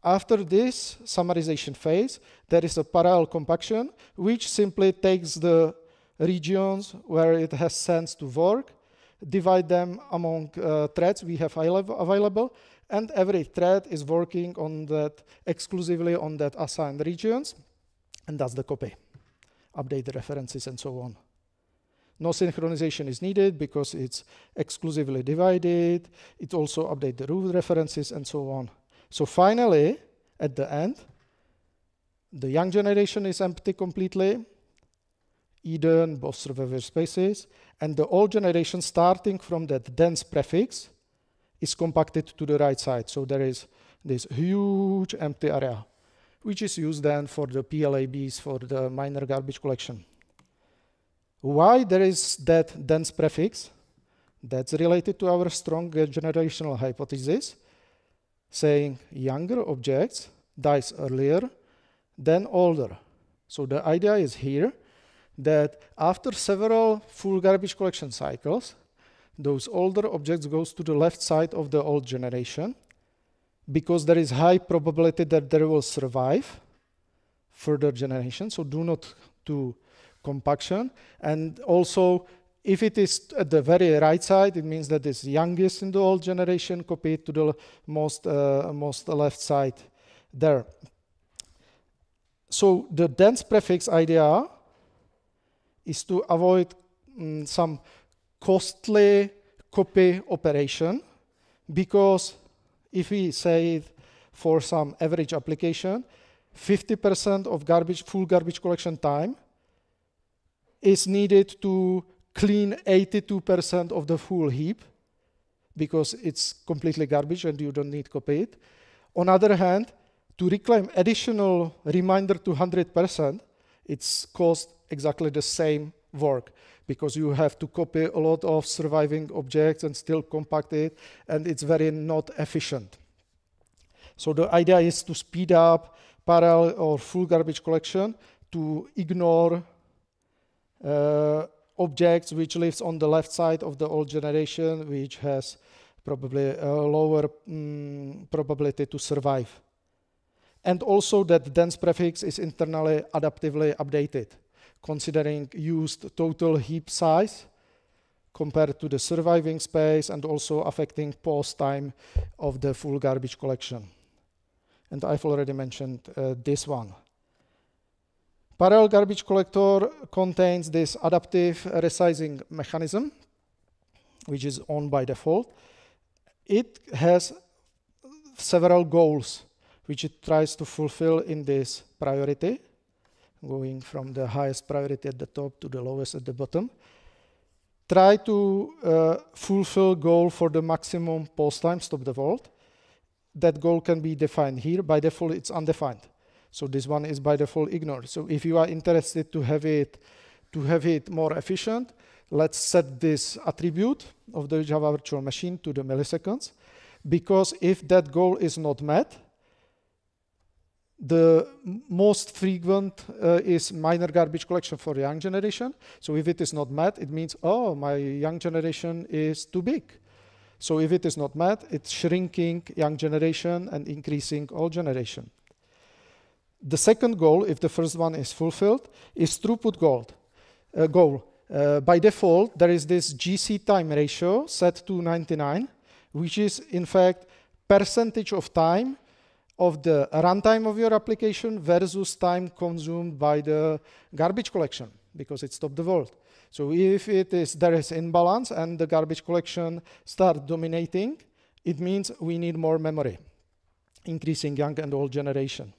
After this summarization phase, there is a parallel compaction, which simply takes the regions where it has sense to work, divide them among threads we have available, and every thread is working on that exclusively on that assigned regions, and that's the copy. Update the references and so on. No synchronization is needed because it's exclusively divided. It also updates the root references and so on. So finally, at the end, the young generation is empty completely, Eden, both survivor spaces, and the old generation starting from that dense prefix is compacted to the right side. So there is this huge empty area, which is used then for the PLABs, for the minor garbage collection. Why there is that dense prefix? That's related to our strong generational hypothesis, saying younger objects dies earlier than older. So the idea is here that after several full garbage collection cycles, those older objects goes to the left side of the old generation because there is high probability that they will survive further generations, so do not do compaction. And also, if it is at the very right side, it means that it's youngest in the old generation copied to the most left side there. So the dense prefix idea is to avoid some costly copy operation, because if we say it for some average application, 50% of full garbage collection time is needed to clean 82% of the full heap, because it's completely garbage and you don't need copy it. On the other hand, to reclaim additional reminder to 100%, it's cost exactly the same work, because you have to copy a lot of surviving objects and still compact it, and it's very not efficient. So the idea is to speed up parallel or full garbage collection to ignore objects which lives on the left side of the old generation, which has probably a lower probability to survive. And also that dense prefix is internally adaptively updated, considering used total heap size compared to the surviving space, and also affecting pause time of the full garbage collection. And I've already mentioned this one. Parallel garbage collector contains this adaptive resizing mechanism, which is on by default. It has several goals which it tries to fulfill in this priority, going from the highest priority at the top to the lowest at the bottom. Try to fulfill goal for the maximum pause time, stop the vault. That goal can be defined here. By default, it's undefined. So this one is by default ignored. So if you are interested to have it more efficient, let's set this attribute of the Java virtual machine to the milliseconds, because if that goal is not met, the most frequent is minor garbage collection for young generation. So if it is not met, it means, oh, my young generation is too big. So if it is not met, it's shrinking young generation and increasing old generation. The second goal, if the first one is fulfilled, is throughput goal. By default, there is this GC time ratio set to 99, which is in fact percentage of time of the runtime of your application versus time consumed by the garbage collection, because it stopped the vault. So if there is imbalance and the garbage collection starts dominating, it means we need more memory, increasing young and old generation.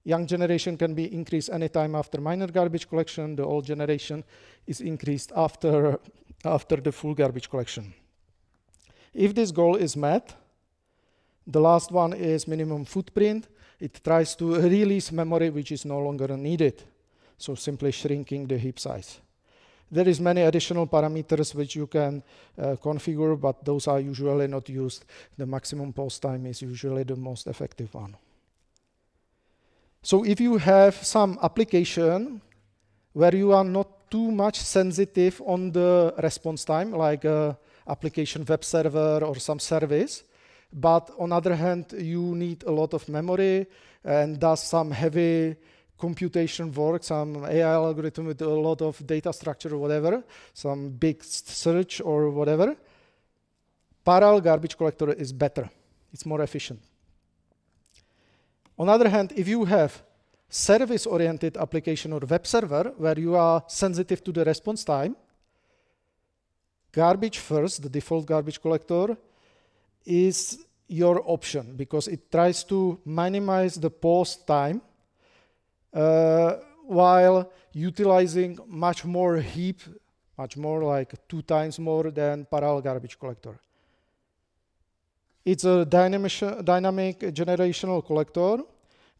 Young generation can be increased anytime after minor garbage collection. The old generation is increased after the full garbage collection. If this goal is met, the last one is minimum footprint. It tries to release memory which is no longer needed, so simply shrinking the heap size. There is many additional parameters which you can configure, but those are usually not used. The maximum post time is usually the most effective one. So if you have some application where you are not too much sensitive on the response time, like application web server or some service, but on the other hand, you need a lot of memory and does some heavy computation work, some AI algorithm with a lot of data structure or whatever, some big search or whatever, parallel garbage collector is better. It's more efficient. On the other hand, if you have service-oriented application or web server where you are sensitive to the response time, garbage first, the default garbage collector, is your option because it tries to minimize the post time while utilizing much more heap, much more like 2 times more than parallel garbage collector. It's a dynamic generational collector.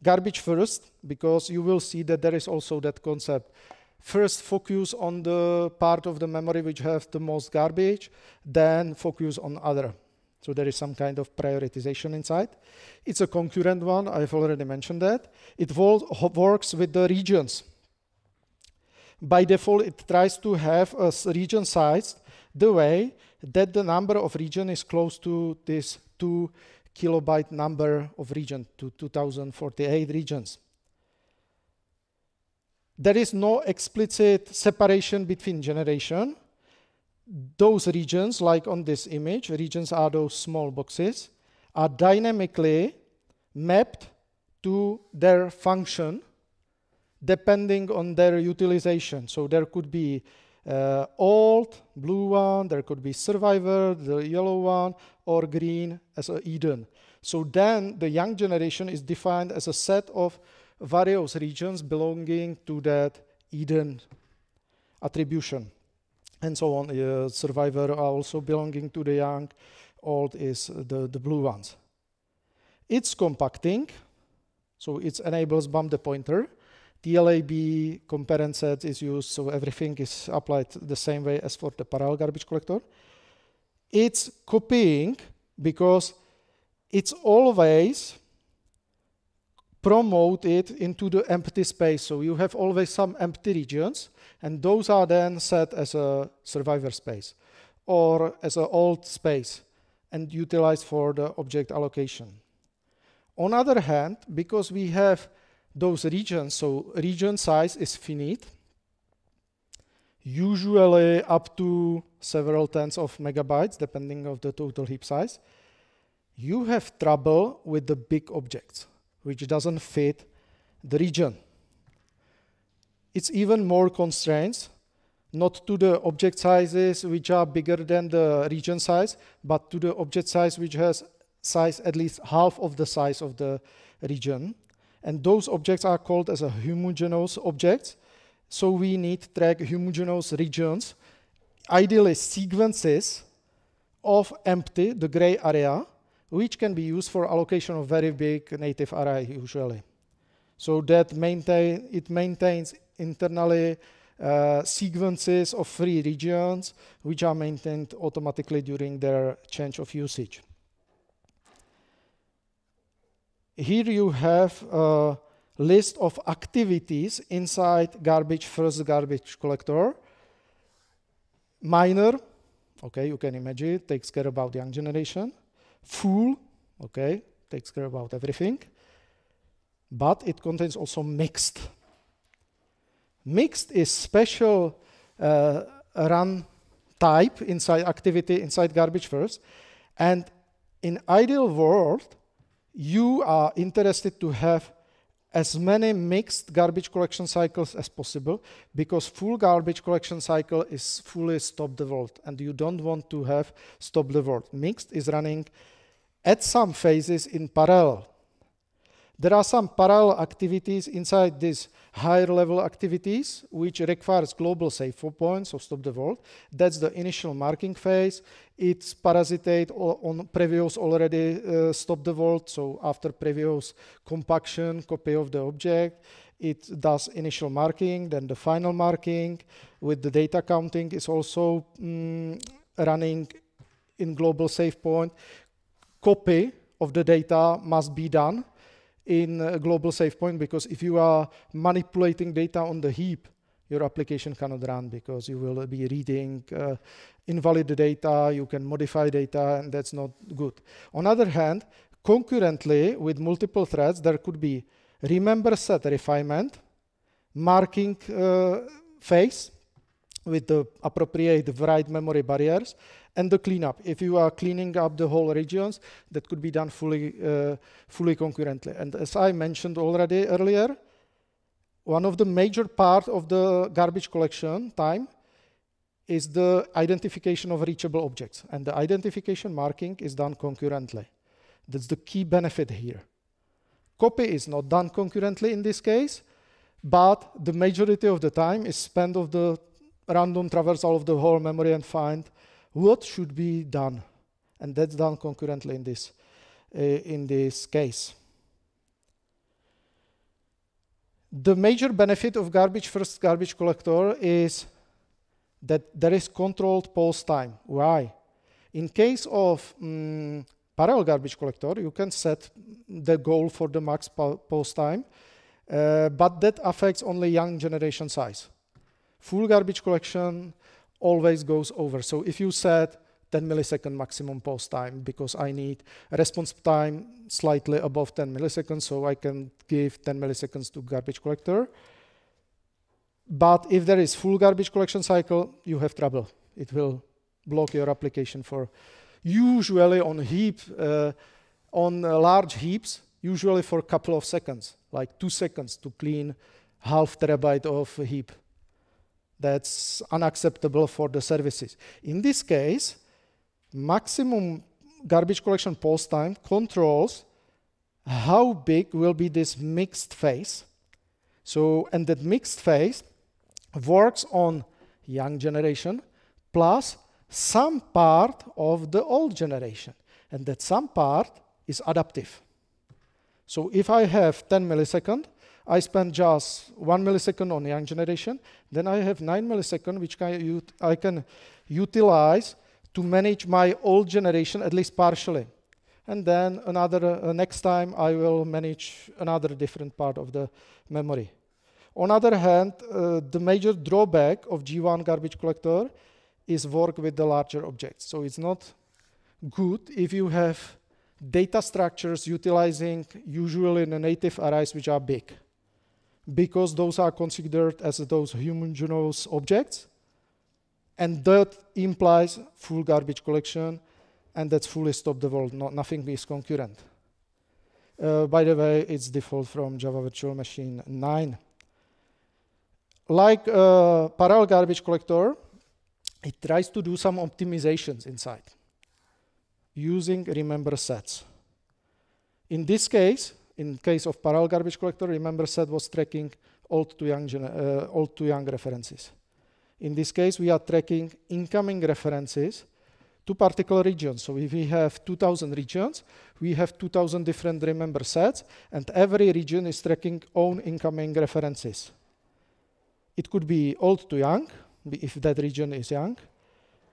Garbage first, because you will see that there is also that concept. First focus on the part of the memory which have the most garbage, then focus on other. So there is some kind of prioritization inside. It's a concurrent one, I've already mentioned that. It works with the regions. By default, it tries to have a region size the way that the number of region is close to this 2 kilobyte number of region, to 2048 regions. There is no explicit separation between generation. Those regions, like on this image, regions are those small boxes, are dynamically mapped to their function depending on their utilization. So there could be old, blue one, there could be survivor, the yellow one, or green as a Eden. So then the young generation is defined as a set of various regions belonging to that Eden attribution. And so on. Survivor are also belonging to the young, old is the blue ones. It's compacting, so it enables bump the pointer. TLAB comparent set is used, so everything is applied the same way as for the parallel garbage collector. It's copying because it's always promoted into the empty space. So you have always some empty regions, and those are then set as a survivor space or as an old space and utilized for the object allocation. On the other hand, because we have those regions, so region size is finite, usually up to several tens of megabytes, depending on the total heap size, you have trouble with the big objects, which doesn't fit the region. It's even more constraints, not to the object sizes which are bigger than the region size, but to the object size which has size at least half of the size of the region. And those objects are called as a homogeneous objects. So we need to track homogeneous regions, ideally sequences of empty, the gray area, which can be used for allocation of very big native array usually. So that it maintains internally sequences of free regions, which are maintained automatically during their change of usage. Here you have a list of activities inside first garbage collector. Minor, okay, you can imagine, takes care about young generation. Full, okay, takes care about everything. But it contains also mixed. Mixed is special run type inside activity inside garbage first. And in ideal world, you are interested to have as many mixed garbage collection cycles as possible, because full garbage collection cycle is fully stop the world, and you don't want to have stop the world. Mixed is running at some phases in parallel. There are some parallel activities inside these higher level activities which requires global save points, so stop the world. That's the initial marking phase. It's parasitate on previous already stop the world, so after previous compaction, copy of the object. It does initial marking, then the final marking with the data counting is also running in global save point. Copy of the data must be done in a global save point, because if you are manipulating data on the heap, your application cannot run, because you will be reading invalid data, you can modify data, and that's not good. On the other hand, concurrently with multiple threads, there could be remember set refinement, marking phase with the appropriate write memory barriers, and the cleanup. If you are cleaning up the whole regions, that could be done fully concurrently. And as I mentioned already earlier, one of the major part of the garbage collection time is the identification of reachable objects, and the identification marking is done concurrently. That's the key benefit here. Copy is not done concurrently in this case, but the majority of the time is spent of the random traversal of the whole memory and find what should be done, and that's done concurrently in this case. The major benefit of garbage-first garbage collector is that there is controlled post time. Why? In case of parallel garbage collector, you can set the goal for the max post time, but that affects only young generation size. Full garbage collection always goes over. So if you set 10 millisecond maximum post time, because I need a response time slightly above 10 milliseconds, so I can give 10 milliseconds to garbage collector. But if there is full garbage collection cycle, you have trouble. It will block your application for usually on heap, on large heaps, usually for a couple of seconds, like 2 seconds to clean half terabyte of a heap. That's unacceptable for the services. In this case, maximum garbage collection post time controls how big will be this mixed phase. So, and that mixed phase works on young generation plus some part of the old generation. And that some part is adaptive. So if I have 10 milliseconds, I spend just 1 millisecond on young generation, then I have 9 milliseconds, which I can utilize to manage my old generation, at least partially. And then next time I will manage another different part of the memory. On the other hand, the major drawback of G1 garbage collector is work with the larger objects. So it's not good if you have data structures utilizing usually the native arrays which are big, because those are considered as those homogeneous objects, and that implies full garbage collection, and that's fully stop the world. Nothing is concurrent. By the way, it's default from Java Virtual Machine 9. Like parallel garbage collector, it tries to do some optimizations inside using remember sets. In this case, in case of parallel garbage collector, remember set was tracking old to young references. In this case, we are tracking incoming references to particular regions. So if we have 2,000 regions, we have 2,000 different remember sets, and every region is tracking own incoming references. It could be old to young, if that region is young,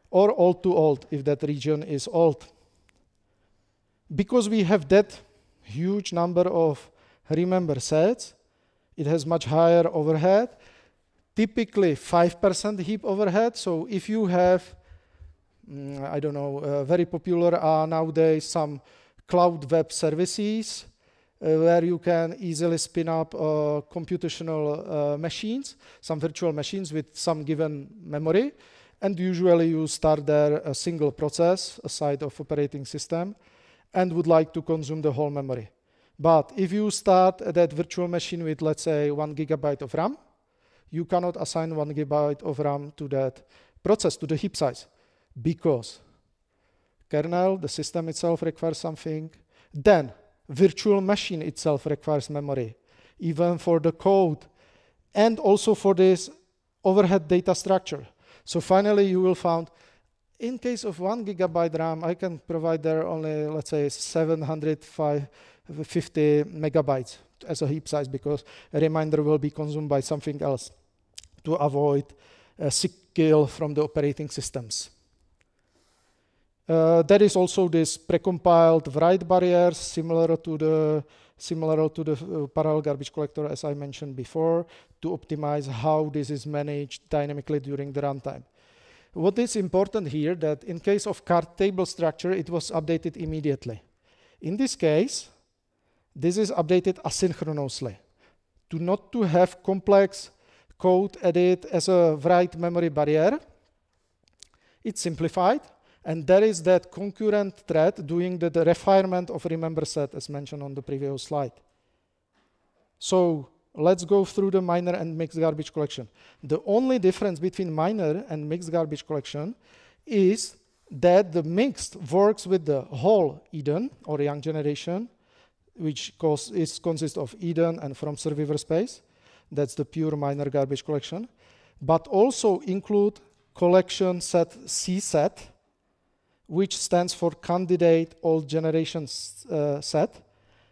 or old to old, if that region is old. Because we have that huge number of remember sets, it has much higher overhead, typically 5% heap overhead. So if you have, I don't know, very popular are nowadays some cloud web services where you can easily spin up computational machines, some virtual machines with some given memory, and usually you start there a single process aside of operating system and would like to consume the whole memory. But if you start that virtual machine with, let's say, 1 gigabyte of RAM, you cannot assign 1 gigabyte of RAM to that process, to the heap size, because kernel, the system itself requires something. Then virtual machine itself requires memory, even for the code, and also for this overhead data structure. So finally, you will find, in case of 1 gigabyte RAM, I can provide there only, let's say, 705 50 megabytes as a heap size, because a reminder will be consumed by something else to avoid a sick kill from the operating systems. There is also this precompiled write barrier similar to the parallel garbage collector, as I mentioned before, to optimize how this is managed dynamically during the runtime. What is important here, that in case of card table structure, it was updated immediately. In this case, this is updated asynchronously. Not to have complex code added as a write memory barrier. It's simplified, and there is that concurrent thread doing the refinement of remember set, as mentioned on the previous slide. So let's go through the minor and mixed garbage collection. The only difference between minor and mixed garbage collection is that the mixed works with the whole Eden or young generation, which consists of Eden and from survivor space. That's the pure minor garbage collection, but also include collection set C set, which stands for candidate old generation set.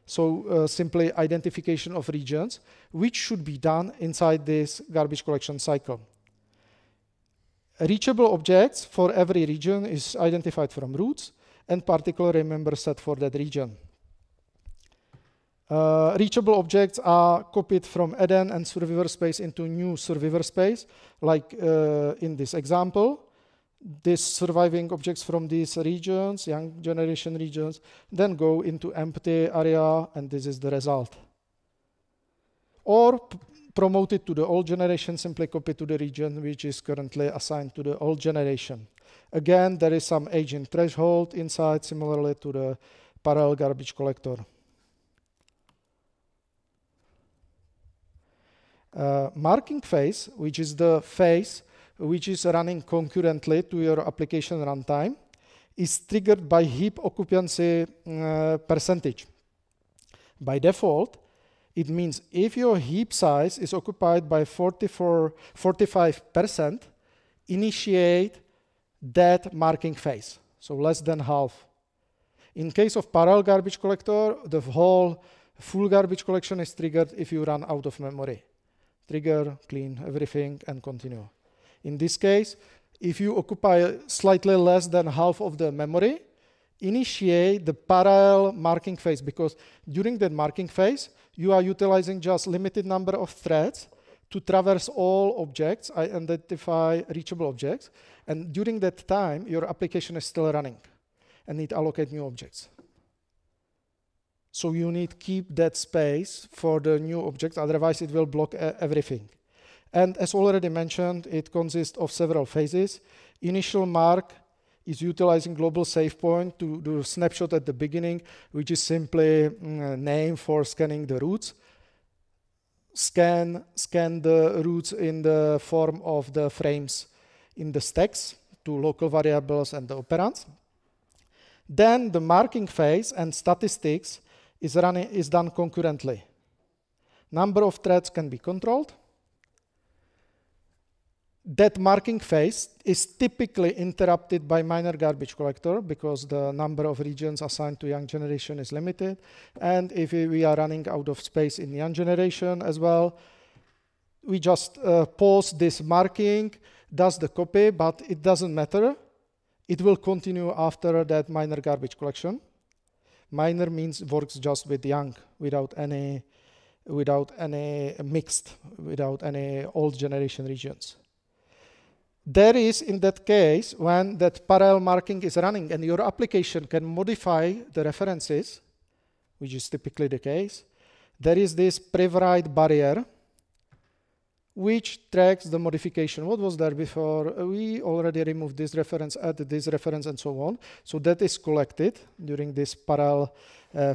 So simply identification of regions, which should be done inside this garbage collection cycle. Reachable objects for every region is identified from roots and particular remember set for that region. Reachable objects are copied from Eden and survivor space into new survivor space, like in this example. These surviving objects from these regions, young generation regions, then go into empty area, and this is the result. Or promoted to the old generation, simply copy to the region which is currently assigned to the old generation. Again, there is some aging threshold inside, similarly to the parallel garbage collector. Marking phase, which is the phase which is running concurrently to your application runtime, is triggered by heap occupancy percentage. By default, it means if your heap size is occupied by 45%, initiate that marking phase, so less than half. In case of parallel garbage collector, the whole full garbage collection is triggered if you run out of memory. Trigger, clean everything, and continue. In this case, if you occupy slightly less than half of the memory, initiate the parallel marking phase, because during that marking phase, you are utilizing just limited number of threads to traverse all objects, identify reachable objects, and during that time, your application is still running and need to allocate new objects. So you need to keep that space for the new objects, otherwise it will block everything. And as already mentioned, it consists of several phases. Initial mark is utilizing global save point to do a snapshot at the beginning, which is simply a name for scanning the roots. Scan the roots in the form of the frames in the stacks to local variables and the operands. Then the marking phase and statistics is done concurrently. Number of threads can be controlled. That marking phase is typically interrupted by minor garbage collector because the number of regions assigned to young generation is limited. And if we are running out of space in young generation as well, we just pause this marking, does the copy, but it doesn't matter. It will continue after that minor garbage collection. Minor means works just with young, without any mixed, without any old generation regions. There is, in that case, when that parallel marking is running and your application can modify the references, which is typically the case, there is this pre-write barrier, which tracks the modification. What was there before? We already removed this reference, added this reference, and so on. So that is collected during this parallel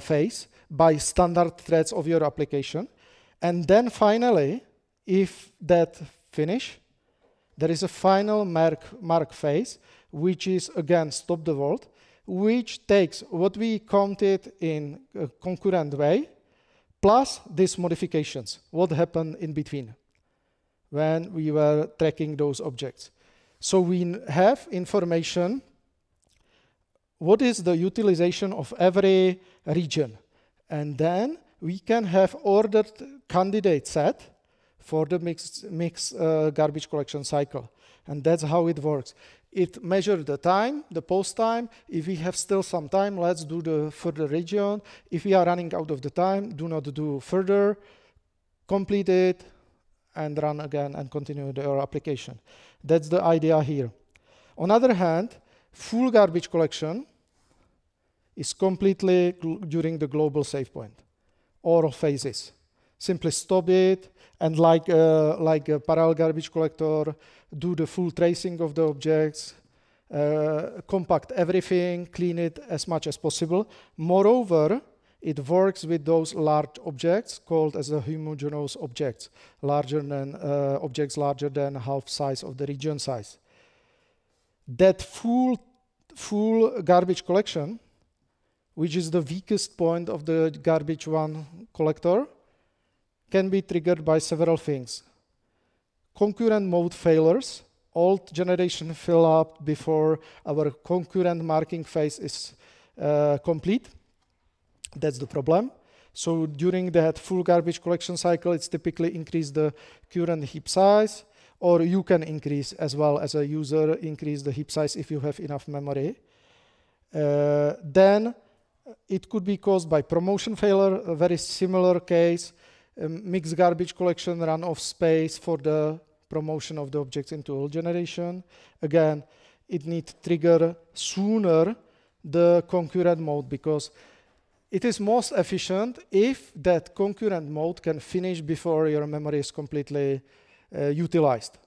phase by standard threads of your application. And then finally, if that finish, there is a final mark phase, which is again stop the world, which takes what we counted in a concurrent way, plus these modifications, what happened in between when we were tracking those objects. So we have information, what is the utilization of every region. And then we can have ordered candidate set for the mixed garbage collection cycle. And that's how it works. It measures the time, the post time. If we have still some time, let's do the further region. If we are running out of the time, do not do further. Complete it and run again and continue your application. That's the idea here. On the other hand, full garbage collection is completely during the global save point, all phases. Simply stop it, and like a parallel garbage collector, do the full tracing of the objects, compact everything, clean it as much as possible. Moreover, it works with those large objects called as a homogeneous objects, objects larger than half size of the region size. That full garbage collection, which is the weakest point of the garbage one collector, can be triggered by several things. Concurrent mode failures. Old generation fill up before our concurrent marking phase is complete. That's the problem. So during that full garbage collection cycle, it's typically increase the current heap size, or you can increase as well as a user, increase the heap size if you have enough memory. Then it could be caused by promotion failure, a very similar case. Mixed garbage collection run off space for the promotion of the objects into old generation. Again, it needs trigger sooner the concurrent mode, because it is most efficient if that concurrent mode can finish before your memory is completely utilized.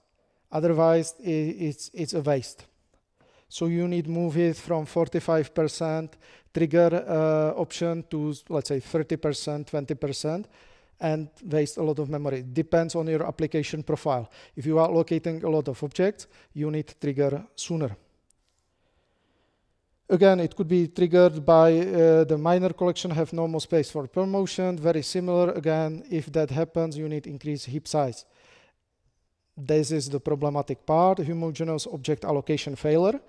Otherwise, it's a waste. So you need move it from 45% trigger option to, let's say, 30%, 20%, and waste a lot of memory. Depends on your application profile. If you are allocating a lot of objects, you need trigger sooner. Again, it could be triggered by the minor collection have no more space for promotion. Very similar. Again, if that happens, you need increase heap size. This is the problematic part, homogeneous object allocation failure.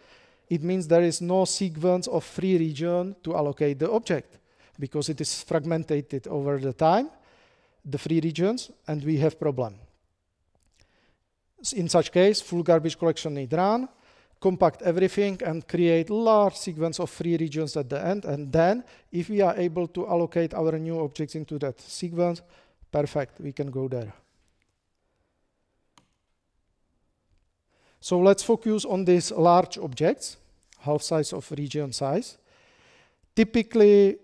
It means there is no sequence of free region to allocate the object, because it is fragmented over the time, the free regions, and we have problem. In such case, full garbage collection need run, compact everything, and create large sequence of free regions at the end. And then, if we are able to allocate our new objects into that sequence, perfect, we can go there. So let's focus on these large objects, half size of region size. Typically,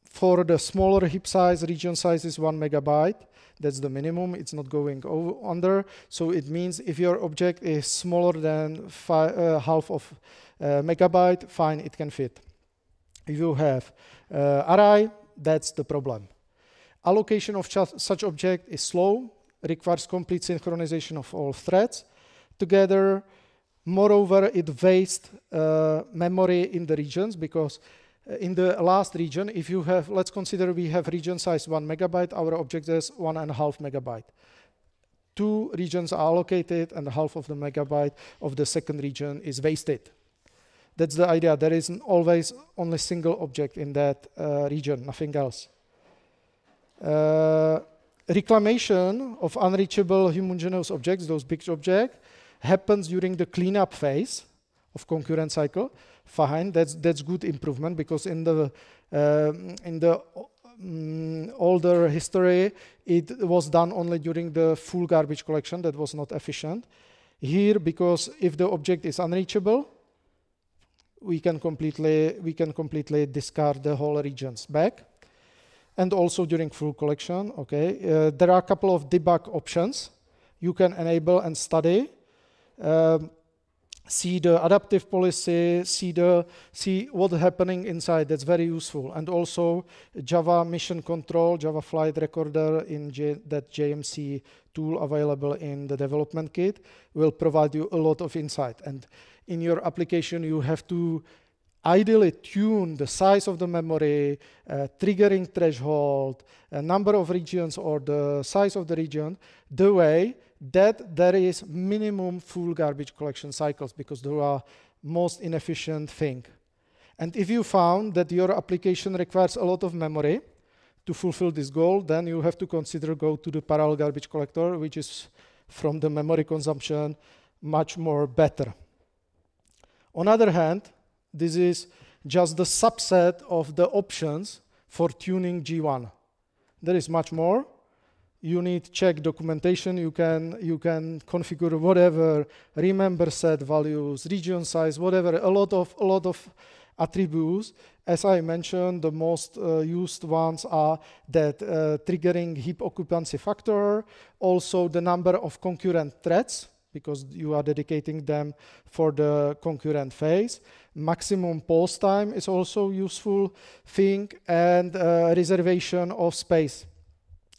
for the smaller heap size, region size is 1 megabyte. That's the minimum. It's not going under. So it means if your object is smaller than half of megabyte, fine, it can fit. If you have array, that's the problem. Allocation of such object is slow, requires complete synchronization of all threads together. Moreover, it wastes memory in the regions, because in the last region, if you have, let's consider we have region size 1 megabyte, our object is 1.5 megabyte. 2 regions are allocated, and half of the megabyte of the second region is wasted. That's the idea. There is always only single object in that region, nothing else. Reclamation of unreachable homogeneous objects, those big objects, happens during the cleanup phase of concurrent cycle. Fine, that's good improvement, because in the older history, it was done only during the full garbage collection. That was not efficient. Here, because if the object is unreachable, we can completely discard the whole regions back. And also during full collection, okay. There are a couple of debug options you can enable and study. See the adaptive policy, see what's happening inside. That's very useful. And also Java mission control, Java flight recorder in that JMC tool available in the development kit will provide you a lot of insight. And in your application, you have to ideally tune the size of the memory, triggering threshold, a number of regions, or the size of the region, the way that there is minimum full garbage collection cycles, because they are most inefficient thing. And if you found that your application requires a lot of memory, to fulfill this goal, then you have to consider go to the parallel garbage collector, which is from the memory consumption much more better. On other hand, this is just the subset of the options for tuning G1. There is much more. You need check documentation. You can configure whatever, remember set values, region size, whatever. A lot of attributes. As I mentioned, the most used ones are that triggering heap occupancy factor, also the number of concurrent threads, because you are dedicating them for the concurrent phase. Maximum pause time is also useful thing, and reservation of space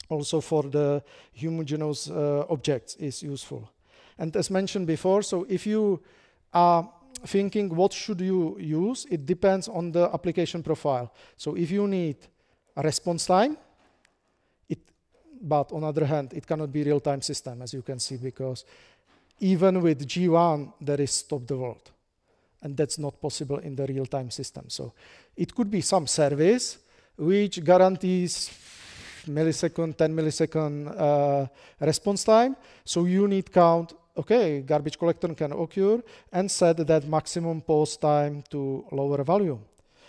also for the homogeneous objects is useful. And as mentioned before, so if you are thinking what should you use, it depends on the application profile. So if you need a response time, but on the other hand, it cannot be real-time system, as you can see, because even with G1, there is stop the world. And that's not possible in the real-time system. So it could be some service which guarantees millisecond, 10 millisecond response time. So you need count, okay, garbage collection can occur, and set that maximum pause time to lower value.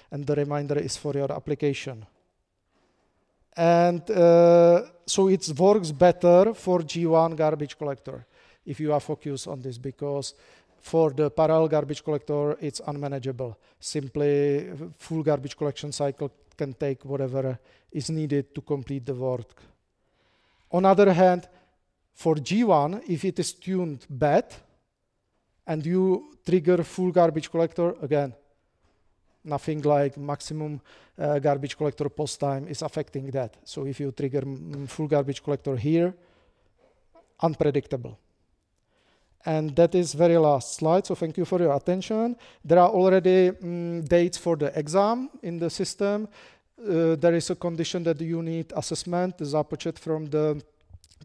And the reminder is for your application. And so it works better for G1 garbage collector if you are focused on this, because for the parallel garbage collector, it's unmanageable. Simply, full garbage collection cycle can take whatever is needed to complete the work. On the other hand, for G1, if it is tuned bad and you trigger full garbage collector, again, nothing like maximum garbage collector post time is affecting that. So if you trigger full garbage collector here, unpredictable. And that is very last slide, so thank you for your attention. There are already dates for the exam in the system. There is a condition that you need assessment, the započet from the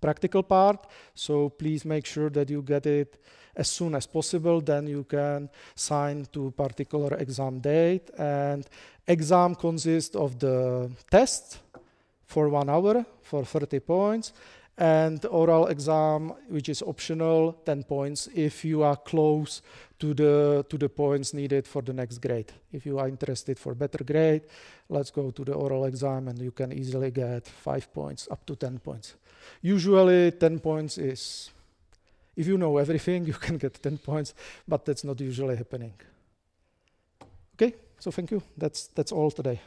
practical part, so please make sure that you get it as soon as possible, then you can sign to particular exam date. And exam consists of the test for 1 hour for 30 points, and oral exam, which is optional, 10 points if you are close to the points needed for the next grade. If you are interested for better grade, let's go to the oral exam and you can easily get 5 points, up to 10 points. Usually 10 points is, if you know everything, you can get 10 points, but that's not usually happening. Okay, so thank you. That's all today.